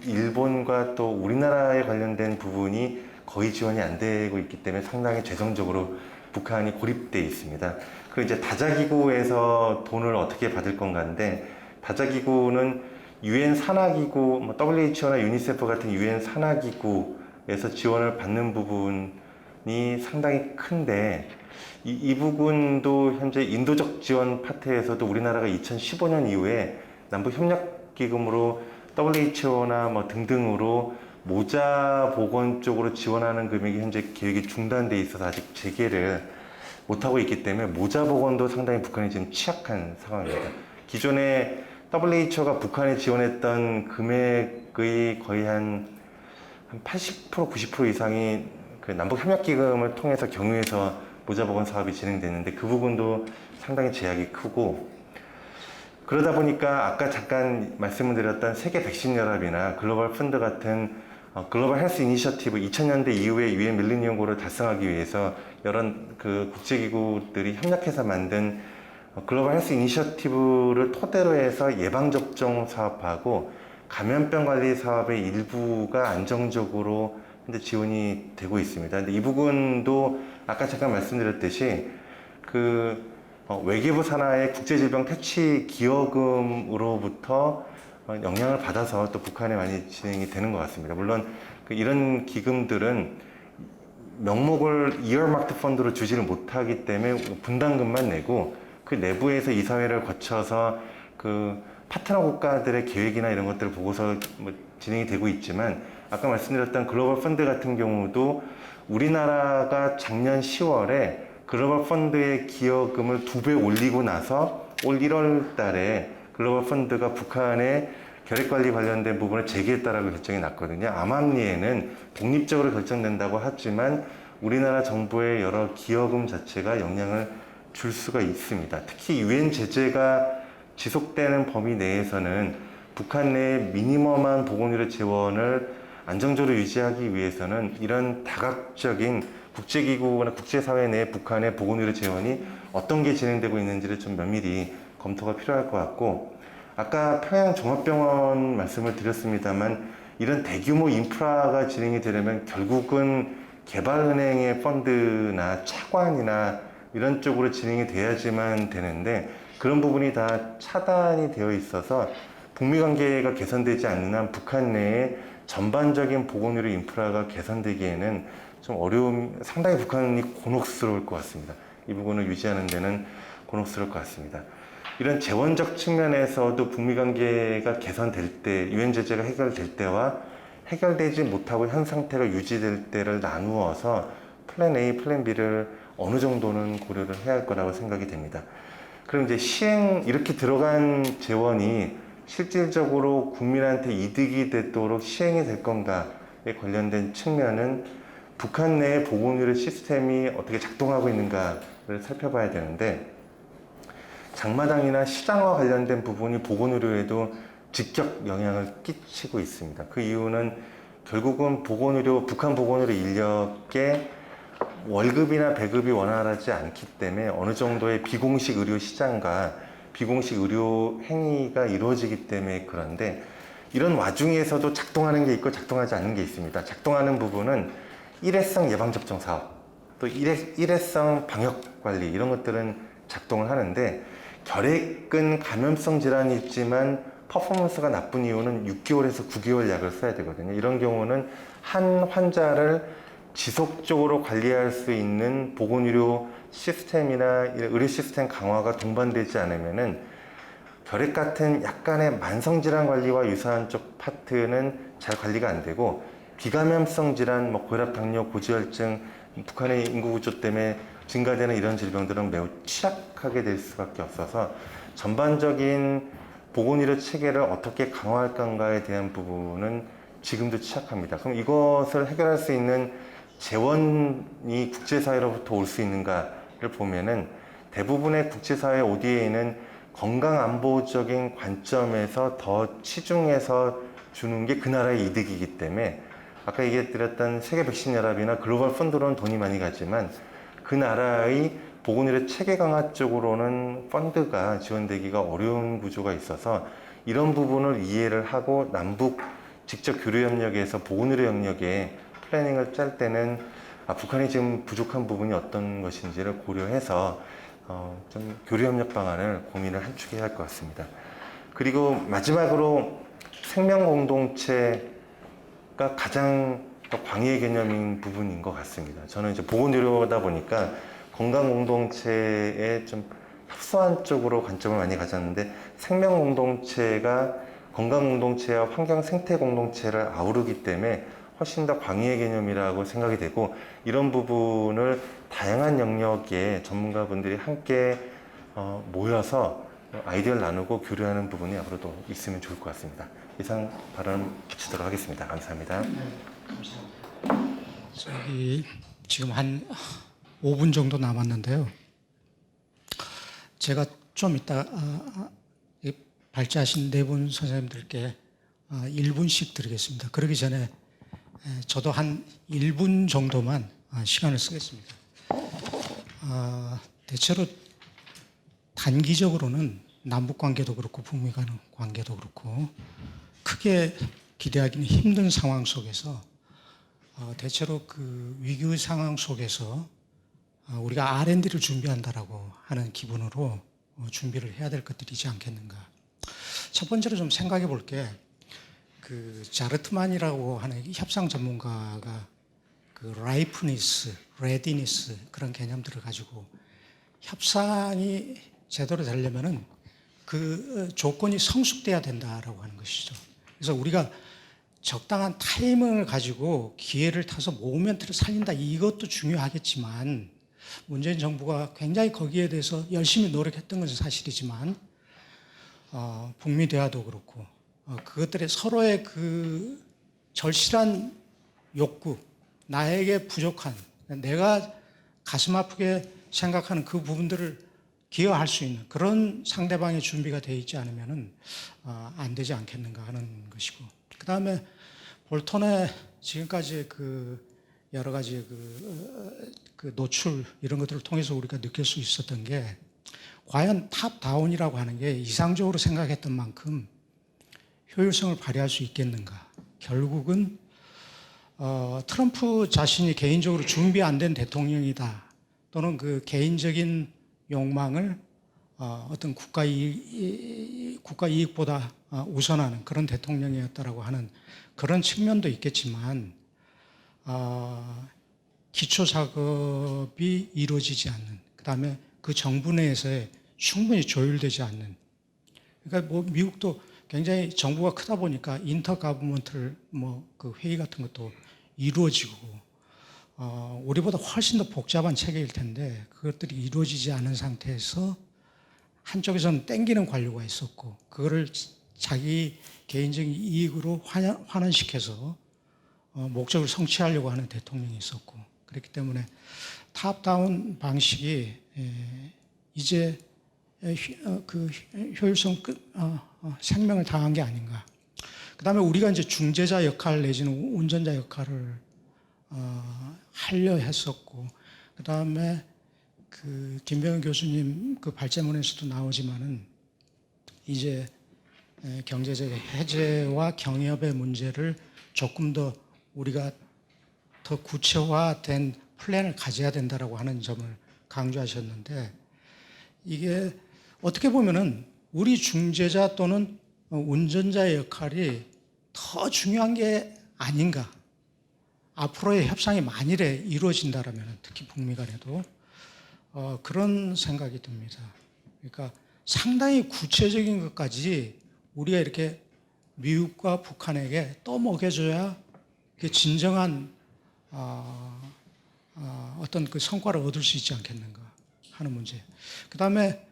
일본과 또 우리나라에 관련된 부분이 거의 지원이 안 되고 있기 때문에 상당히 재정적으로 북한이 고립돼 있습니다. 그 이제 다자기구에서 돈을 어떻게 받을 건가인데 다자기구는 유엔 산하기구, WHO나 유니세프 같은 유엔 산하기구에서 지원을 받는 부분이 상당히 큰데 이 부분도 현재 인도적 지원 파트에서도 우리나라가 2015년 이후에 남북협력기금으로 WHO나 등등으로 모자 보건 쪽으로 지원하는 금액이 현재 계획이 중단돼 있어서 아직 재개를 못하고 있기 때문에 모자 보건도 상당히 북한이 지금 취약한 상황입니다. 기존에 WHO가 북한에 지원했던 금액의 거의 한 80%, 90% 이상이 그 남북협력기금을 통해서 경유해서 모자보건 사업이 진행되는데 그 부분도 상당히 제약이 크고 그러다 보니까 아까 잠깐 말씀을 드렸던 세계 백신 연합이나 글로벌 펀드 같은 글로벌 헬스 이니셔티브 2000년대 이후에 유엔 밀레니엄 골을 달성하기 위해서 여러 그 국제기구들이 협력해서 만든 글로벌 헬스 이니셔티브를 토대로 해서 예방접종 사업하고 감염병 관리 사업의 일부가 안정적으로 현재 지원이 되고 있습니다. 근데 이 부분도 아까 잠깐 말씀드렸듯이 외교부 산하의 국제질병 퇴치 기여금으로부터 영향을 받아서 또 북한에 많이 진행이 되는 것 같습니다. 물론 이런 기금들은 명목을 이어마크트 펀드로 주지를 못하기 때문에 분담금만 내고 그 내부에서 이사회를 거쳐서 그 파트너 국가들의 계획이나 이런 것들을 보고서 진행이 되고 있지만 아까 말씀드렸던 글로벌 펀드 같은 경우도 우리나라가 작년 10월에 글로벌 펀드의 기여금을 2배 올리고 나서 올 1월 달에 글로벌 펀드가 북한의 결핵관리 관련된 부분을 재개했다라고 결정이 났거든요. 암암리에는 독립적으로 결정된다고 하지만 우리나라 정부의 여러 기여금 자체가 영향을 줄 수가 있습니다. 특히 유엔 제재가 지속되는 범위 내에서는 북한 내 미니멈한 보건의료 재원을 안정적으로 유지하기 위해서는 이런 다각적인 국제기구나 국제사회 내 북한의 보건의료 재원이 어떤 게 진행되고 있는지를 좀 면밀히 검토가 필요할 것 같고 아까 평양 종합병원 말씀을 드렸습니다만 이런 대규모 인프라가 진행이 되려면 결국은 개발은행의 펀드나 차관이나 이런 쪽으로 진행이 돼야지만 되는데 그런 부분이 다 차단이 되어 있어서 북미 관계가 개선되지 않는 한 북한 내에 전반적인 보건의료 인프라가 개선되기에는 좀 상당히 북한이 곤혹스러울 것 같습니다. 이 부분을 유지하는 데는 곤혹스러울 것 같습니다. 이런 재원적 측면에서도 북미 관계가 개선될 때, 유엔 제재가 해결될 때와 해결되지 못하고 현 상태가 유지될 때를 나누어서 플랜 A, 플랜 B를 어느 정도는 고려를 해야 할 거라고 생각이 됩니다. 그럼 이제 이렇게 들어간 재원이 실질적으로 국민한테 이득이 되도록 시행이 될 건가에 관련된 측면은 북한 내 보건의료 시스템이 어떻게 작동하고 있는가를 살펴봐야 되는데, 장마당이나 시장과 관련된 부분이 보건의료에도 직접 영향을 끼치고 있습니다. 그 이유는 결국은 북한 보건의료 인력의 월급이나 배급이 원활하지 않기 때문에 어느 정도의 비공식 의료 시장과 비공식 의료 행위가 이루어지기 때문에 그런데, 이런 와중에서도 작동하는 게 있고 작동하지 않는 게 있습니다. 작동하는 부분은 일회성 예방접종 사업, 또 일회성 방역관리, 이런 것들은 작동을 하는데, 결핵은 감염성 질환이 있지만 퍼포먼스가 나쁜 이유는 6개월에서 9개월 약을 써야 되거든요. 이런 경우는 한 환자를 지속적으로 관리할 수 있는 보건의료 시스템이나 의료 시스템 강화가 동반되지 않으면은 결핵 같은 약간의 만성질환 관리와 유사한 쪽 파트는 잘 관리가 안 되고, 비감염성 질환, 고혈압, 당뇨, 고지혈증, 북한의 인구 구조 때문에 증가되는 이런 질병들은 매우 취약하게 될 수밖에 없어서 전반적인 보건의료 체계를 어떻게 강화할 건가에 대한 부분은 지금도 취약합니다. 그럼 이것을 해결할 수 있는 재원이 국제사회로부터 올 수 있는가를 보면은 대부분의 국제사회 ODA는 건강안보적인 관점에서 더 치중해서 주는 게 그 나라의 이득이기 때문에, 아까 얘기해드렸던 세계 백신연합이나 글로벌 펀드로는 돈이 많이 가지만 그 나라의 보건의료 체계 강화 쪽으로는 펀드가 지원되기가 어려운 구조가 있어서, 이런 부분을 이해를 하고 남북 직접 교류 협력에서 보건의료 영역에 플래닝을 짤 때는 북한이 지금 부족한 부분이 어떤 것인지를 고려해서 좀 교류 협력 방안을 고민을 함축해야 할 것 같습니다. 그리고 마지막으로 생명 공동체가 가장 광의의 개념인 부분인 것 같습니다. 저는 이제 보건의료다 보니까 건강 공동체에 좀 협소한 쪽으로 관점을 많이 가졌는데, 생명 공동체가 건강 공동체와 환경 생태 공동체를 아우르기 때문에 훨씬 더 광의의 개념이라고 생각이 되고, 이런 부분을 다양한 영역의 전문가분들이 함께 모여서 아이디어를 나누고 교류하는 부분이 앞으로도 있으면 좋을 것 같습니다. 이상 발언 마치도록 하겠습니다. 감사합니다.
지금 한 5분 정도 남았는데요. 제가 좀 이따 발제하신 네 분 선생님들께 1분씩 드리겠습니다. 그러기 전에 저도 한 1분 정도만 시간을 쓰겠습니다. 대체로 단기적으로는 남북 관계도 그렇고 북미 간 관계도 그렇고 크게 기대하기는 힘든 상황 속에서 대체로 그 위기 상황 속에서 우리가 R&D를 준비한다라고 하는 기분으로 준비를 해야 될 것들이지 않겠는가. 첫 번째로 좀 생각해 볼 게, 그 자르트만이라고 하는 협상 전문가가 그 라이프니스, 레디니스 그런 개념들을 가지고 협상이 제대로 되려면은 그 조건이 성숙돼야 된다라고 하는 것이죠. 그래서 우리가 적당한 타이밍을 가지고 기회를 타서 모멘트를 살린다, 이것도 중요하겠지만, 문재인 정부가 굉장히 거기에 대해서 열심히 노력했던 것은 사실이지만, 북미 대화도 그렇고 그것들의 서로의 그 절실한 욕구, 나에게 부족한, 내가 가슴 아프게 생각하는 그 부분들을 기여할 수 있는 그런 상대방의 준비가 되어 있지 않으면은 안 되지 않겠는가 하는 것이고, 그 다음에 볼턴의 지금까지 그 여러 가지 그 노출 이런 것들을 통해서 우리가 느낄 수 있었던 게, 과연 탑다운이라고 하는 게 이상적으로 생각했던 만큼 효율성을 발휘할 수 있겠는가. 결국은 트럼프 자신이 개인적으로 준비 안 된 대통령이다, 또는 그 개인적인 욕망을 어떤 국가 이익보다 우선하는 그런 대통령이었다라고 하는 그런 측면도 있겠지만 기초 작업이 이루어지지 않는, 그다음에 그 정부 내에서의 충분히 조율되지 않는. 그러니까 뭐 미국도 굉장히 정부가 크다 보니까 인터 가버먼트를 그 회의 같은 것도 이루어지고 우리보다 훨씬 더 복잡한 체계일 텐데 그것들이 이루어지지 않은 상태에서 한쪽에서는 땡기는 관료가 있었고 그거를 자기 개인적인 이익으로 환원시켜서 목적을 성취하려고 하는 대통령이 있었고, 그렇기 때문에 탑다운 방식이 이제 그 효율성 생명을 당한 게 아닌가. 그 다음에 우리가 이제 중재자 역할 내지는 운전자 역할을 하려 했었고, 그 다음에 그 김병현 교수님 그 발제문에서도 나오지만은 이제 경제적 해제와 경협의 문제를 조금 더 우리가 더 구체화된 플랜을 가져야 된다라고 하는 점을 강조하셨는데, 이게 어떻게 보면은 우리 중재자 또는 운전자의 역할이 더 중요한 게 아닌가. 앞으로의 협상이 만일에 이루어진다라면, 특히 북미 간에도 그런 생각이 듭니다. 그러니까 상당히 구체적인 것까지 우리가 이렇게 미국과 북한에게 떠먹여줘야 진정한 어떤 그 성과를 얻을 수 있지 않겠는가 하는 문제. 그 다음에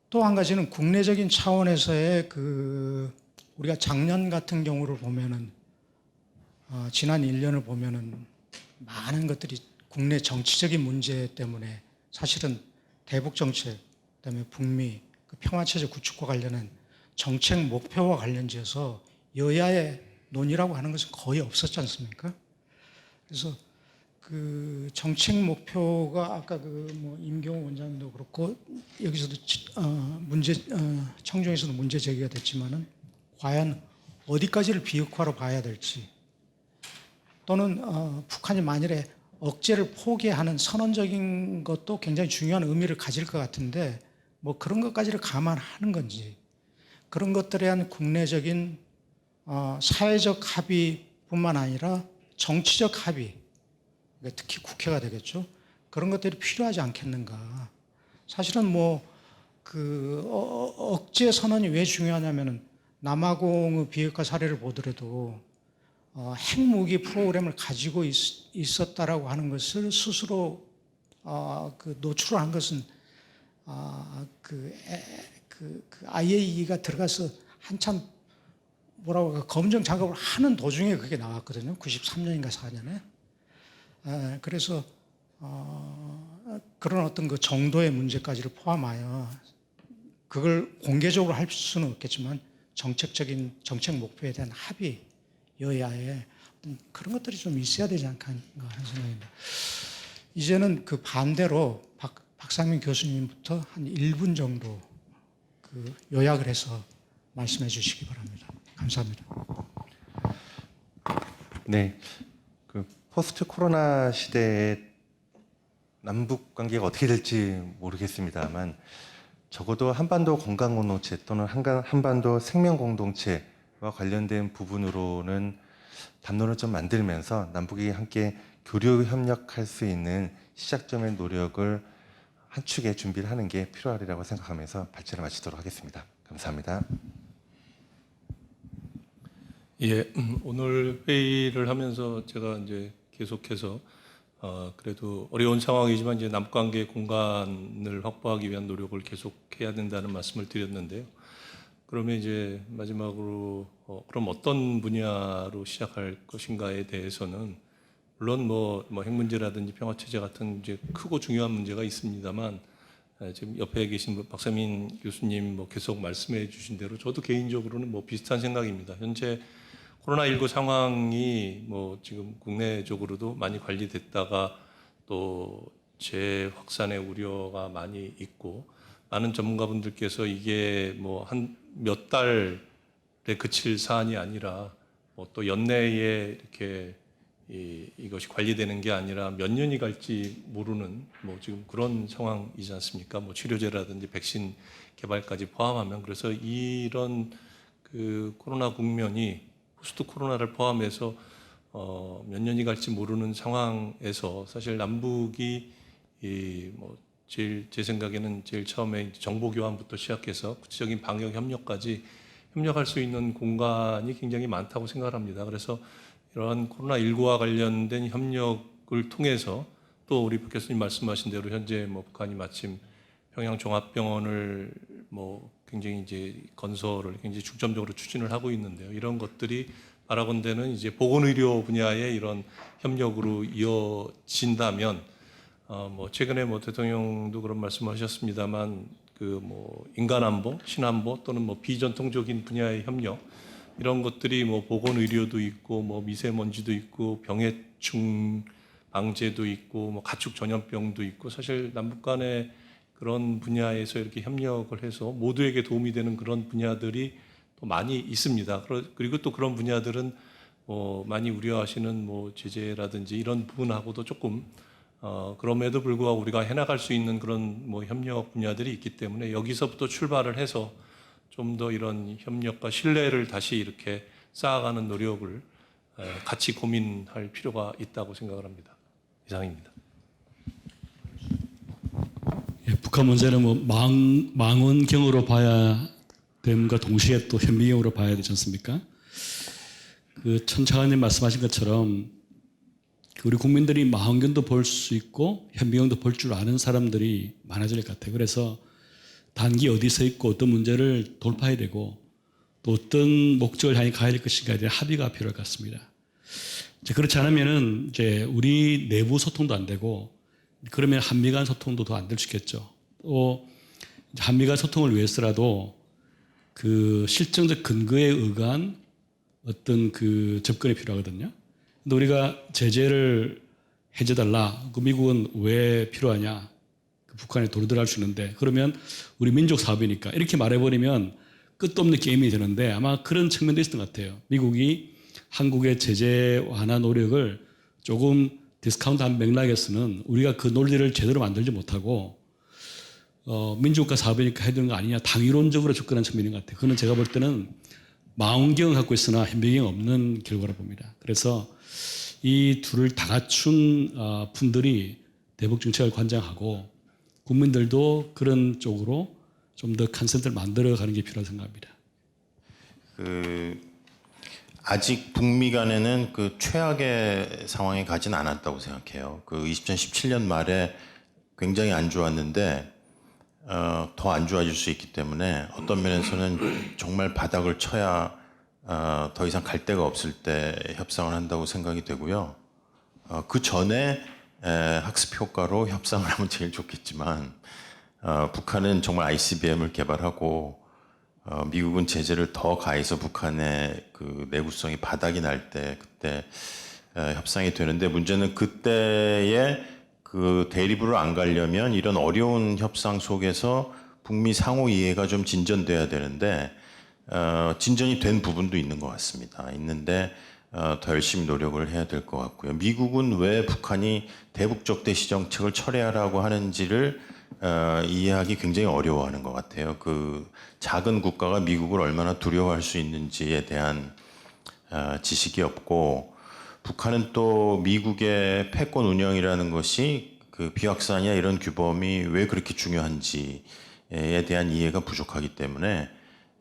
또 한 가지는 국내적인 차원에서의 그 우리가 작년 같은 경우를 보면은 지난 1년을 보면은 많은 것들이 국내 정치적인 문제 때문에 사실은 대북 정책, 그다음에 북미 그 평화체제 구축과 관련한 정책 목표와 관련지어서 여야의 논의라고 하는 것은 거의 없었지 않습니까? 그래서 그 정책 목표가 아까 그 뭐 임경호 원장님도 그렇고 여기서도 청중에서도 문제 제기가 됐지만은 과연 어디까지를 비핵화로 봐야 될지, 또는 북한이 만일에 억제를 포기하는 선언적인 것도 굉장히 중요한 의미를 가질 것 같은데 뭐 그런 것까지를 감안하는 건지, 그런 것들에 대한 국내적인 사회적 합의뿐만 아니라 정치적 합의, 특히 국회가 되겠죠. 그런 것들이 필요하지 않겠는가. 사실은 뭐 그 억제 선언이 왜 중요하냐면은 남아공의 비핵화 사례를 보더라도 핵무기 프로그램을 가지고 있었다라고 하는 것을 스스로 그 노출을 한 것은 그 IAEA가 들어가서 한참 뭐라고 할까 검증 작업을 하는 도중에 그게 나왔거든요. 93년인가 4년에. 그래서 그런 어떤 그 정도의 문제까지를 포함하여 그걸 공개적으로 할 수는 없겠지만 정책적인 정책 목표에 대한 합의, 여야의 그런 것들이 좀 있어야 되지 않을까 하는 생각입니다. 이제는 그 반대로 박상민 교수님부터 한 1분 정도 그 요약을 해서 말씀해 주시기 바랍니다. 감사합니다.
네, 그 포스트 코로나 시대에 남북 관계가 어떻게 될지 모르겠습니다만 적어도 한반도 건강 공동체 또는 한반도 생명 공동체와 관련된 부분으로는 담론을 좀 만들면서 남북이 함께 교류 협력할 수 있는 시작점의 노력을 한 축에 준비를 하는 게 필요하리라고 생각하면서 발제를 마치도록 하겠습니다. 감사합니다.
예, 오늘 회의를 하면서 제가 이제 계속해서 그래도 어려운 상황이지만 이제 남북관계 공간을 확보하기 위한 노력을 계속해야 된다는 말씀을 드렸는데요. 그러면 이제 마지막으로 그럼 어떤 분야로 시작할 것인가에 대해서는 물론 뭐 핵 문제라든지 평화 체제 같은 이제 크고 중요한 문제가 있습니다만 지금 옆에 계신 박상민 교수님 뭐 계속 말씀해 주신 대로 저도 개인적으로는 뭐 비슷한 생각입니다. 현재 코로나19 상황이 뭐 지금 국내적으로도 많이 관리됐다가 또 재확산의 우려가 많이 있고 많은 전문가분들께서 이게 뭐 한 몇 달에 그칠 사안이 아니라 뭐 또 연내에 이렇게 이것이 관리되는 게 아니라 몇 년이 갈지 모르는 뭐 지금 그런 상황이지 않습니까? 뭐 치료제라든지 백신 개발까지 포함하면 그래서 이런 그 코로나 국면이 포스트 코로나를 포함해서 몇 년이 갈지 모르는 상황에서 사실 남북이 뭐 제일 제 생각에는 제일 처음에 정보 교환부터 시작해서 구체적인 방역 협력까지 협력할 수 있는 공간이 굉장히 많다고 생각합니다. 그래서 이러한 코로나19와 관련된 협력을 통해서 또 우리 박 교수님 말씀하신 대로 현재 뭐 북한이 마침 평양 종합병원을 뭐 굉장히 이제 건설을 굉장히 중점적으로 추진을 하고 있는데요. 이런 것들이 바라건대는 이제 보건의료 분야의 이런 협력으로 이어진다면 뭐 최근에 뭐 대통령도 그런 말씀하셨습니다만 그 뭐 인간안보, 신안보 또는 뭐 비전통적인 분야의 협력 이런 것들이 뭐 보건의료도 있고 뭐 미세먼지도 있고 병해충 방제도 있고 뭐 가축 전염병도 있고 사실 남북 간의 그런 분야에서 이렇게 협력을 해서 모두에게 도움이 되는 그런 분야들이 또 많이 있습니다. 그리고 또 그런 분야들은 뭐 많이 우려하시는 뭐 제재라든지 이런 부분하고도 조금 그럼에도 불구하고 우리가 해나갈 수 있는 그런 뭐 협력 분야들이 있기 때문에 여기서부터 출발을 해서 좀 더 이런 협력과 신뢰를 다시 이렇게 쌓아가는 노력을 같이 고민할 필요가 있다고 생각을 합니다. 이상입니다.
예, 북한 문제는 뭐 망원경으로 봐야 됨과 동시에 또 현미경으로 봐야 되지 않습니까? 그 천차관님 말씀하신 것처럼 우리 국민들이 망원경도 볼 수 있고 현미경도 볼 줄 아는 사람들이 많아질 것 같아요. 그래서 단기 어디서 있고 어떤 문제를 돌파해야 되고 또 어떤 목적을 향해 가야 될 것인가에 대한 합의가 필요할 것 같습니다. 이제 그렇지 않으면은 이제 우리 내부 소통도 안 되고 그러면 한미 간 소통도 더 안 될 수 있겠죠. 또 한미 간 소통을 위해서라도 그 실정적 근거에 의한 어떤 그 접근이 필요하거든요. 근데 우리가 제재를 해제달라. 그 미국은 왜 필요하냐? 그 북한에 도로 들어갈 수 있는데 그러면 우리 민족 사업이니까 이렇게 말해버리면 끝도 없는 게임이 되는데 아마 그런 측면도 있었던 것 같아요. 미국이 한국의 제재 완화 노력을 조금 디스카운트한 맥락에서는 우리가 그 논리를 제대로 만들지 못하고 민족과 사업이니까 해야 되는 거 아니냐 당위론적으로 접근한 측면인 것 같아요. 그거는 제가 볼 때는 망원경을 갖고 있으나 현미경이 없는 결과라 봅니다. 그래서 이 둘을 다 갖춘 분들이 대북 정책을 관장하고 국민들도 그런 쪽으로 좀 더 컨센트를 만들어가는 게 필요하다고 생각합니다.
아직 북미 간에는 그 최악의 상황에 가진 않았다고 생각해요. 그 2017년 말에 굉장히 안 좋았는데 더 안 좋아질 수 있기 때문에 어떤 면에서는 정말 바닥을 쳐야 더 이상 갈 데가 없을 때 협상을 한다고 생각이 되고요. 그 전에 학습 효과로 협상을 하면 제일 좋겠지만 북한은 정말 ICBM을 개발하고 미국은 제재를 더 가해서 북한의 그 내구성이 바닥이 날 때 그때 협상이 되는데 문제는 그때의 그 대립으로 안 가려면 이런 어려운 협상 속에서 북미 상호 이해가 좀 진전돼야 되는데 진전이 된 부분도 있는 것 같습니다. 있는데 더 열심히 노력을 해야 될 것 같고요. 미국은 왜 북한이 대북적 대시 정책을 철회하라고 하는지를 이해하기 굉장히 어려워하는 것 같아요. 그 작은 국가가 미국을 얼마나 두려워할 수 있는지에 대한 지식이 없고 북한은 또 미국의 패권 운영이라는 것이 그 비확산이나 이런 규범이 왜 그렇게 중요한지에 대한 이해가 부족하기 때문에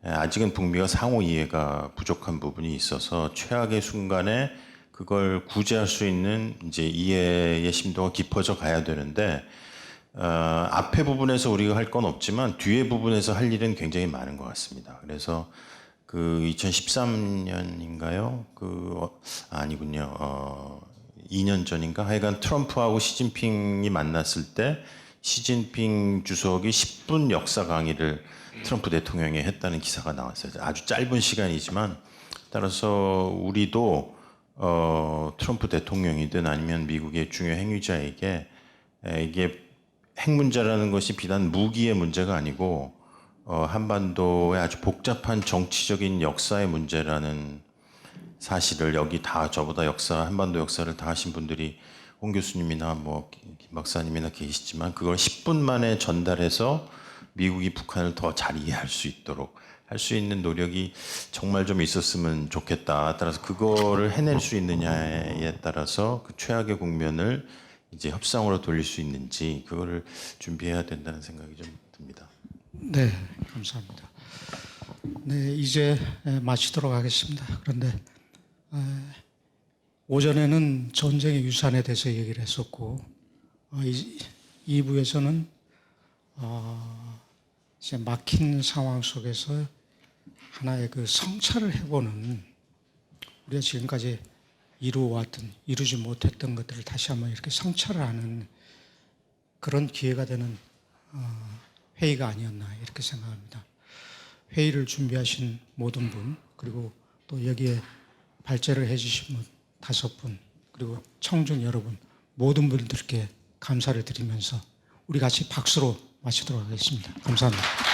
아직은 북미가 상호 이해가 부족한 부분이 있어서 최악의 순간에 그걸 구제할 수 있는 이제 이해의 심도가 깊어져 가야 되는데 앞에 부분에서 우리가 할 건 없지만 뒤에 부분에서 할 일은 굉장히 많은 것 같습니다. 그래서 그 2013년인가요? 아니군요. 2년 전인가? 하여간 트럼프하고 시진핑이 만났을 때 시진핑 주석이 10분 역사 강의를 트럼프 대통령이 했다는 기사가 나왔어요. 아주 짧은 시간이지만 따라서 우리도 트럼프 대통령이든 아니면 미국의 중요 행위자에게 이게 핵 문제라는 것이 비단 무기의 문제가 아니고 한반도의 아주 복잡한 정치적인 역사의 문제라는 사실을 여기 다 저보다 한반도 역사를 다 하신 분들이 홍 교수님이나 뭐 김 박사님이나 계시지만 그걸 10분 만에 전달해서 미국이 북한을 더 잘 이해할 수 있도록 할 수 있는 노력이 정말 좀 있었으면 좋겠다. 따라서 그거를 해낼 수 있느냐에 따라서 그 최악의 국면을 이제 협상으로 돌릴 수 있는지 그거를 준비해야 된다는 생각이 좀 듭니다.
네, 감사합니다. 네, 이제 마치도록 하겠습니다. 그런데 오전에는 전쟁의 유산에 대해서 얘기를 했었고 2부에서는 이제 막힌 상황 속에서 하나의 그 성찰을 해보는 우리가 지금까지 이루어왔던 이루지 못했던 것들을 다시 한번 이렇게 성찰을 하는 그런 기회가 되는 회의가 아니었나 이렇게 생각합니다. 회의를 준비하신 모든 분 그리고 또 여기에 발제를 해주신 분 5분 그리고 청중 여러분 모든 분들께 감사를 드리면서 우리 같이 박수로 마치도록 하겠습니다. 감사합니다.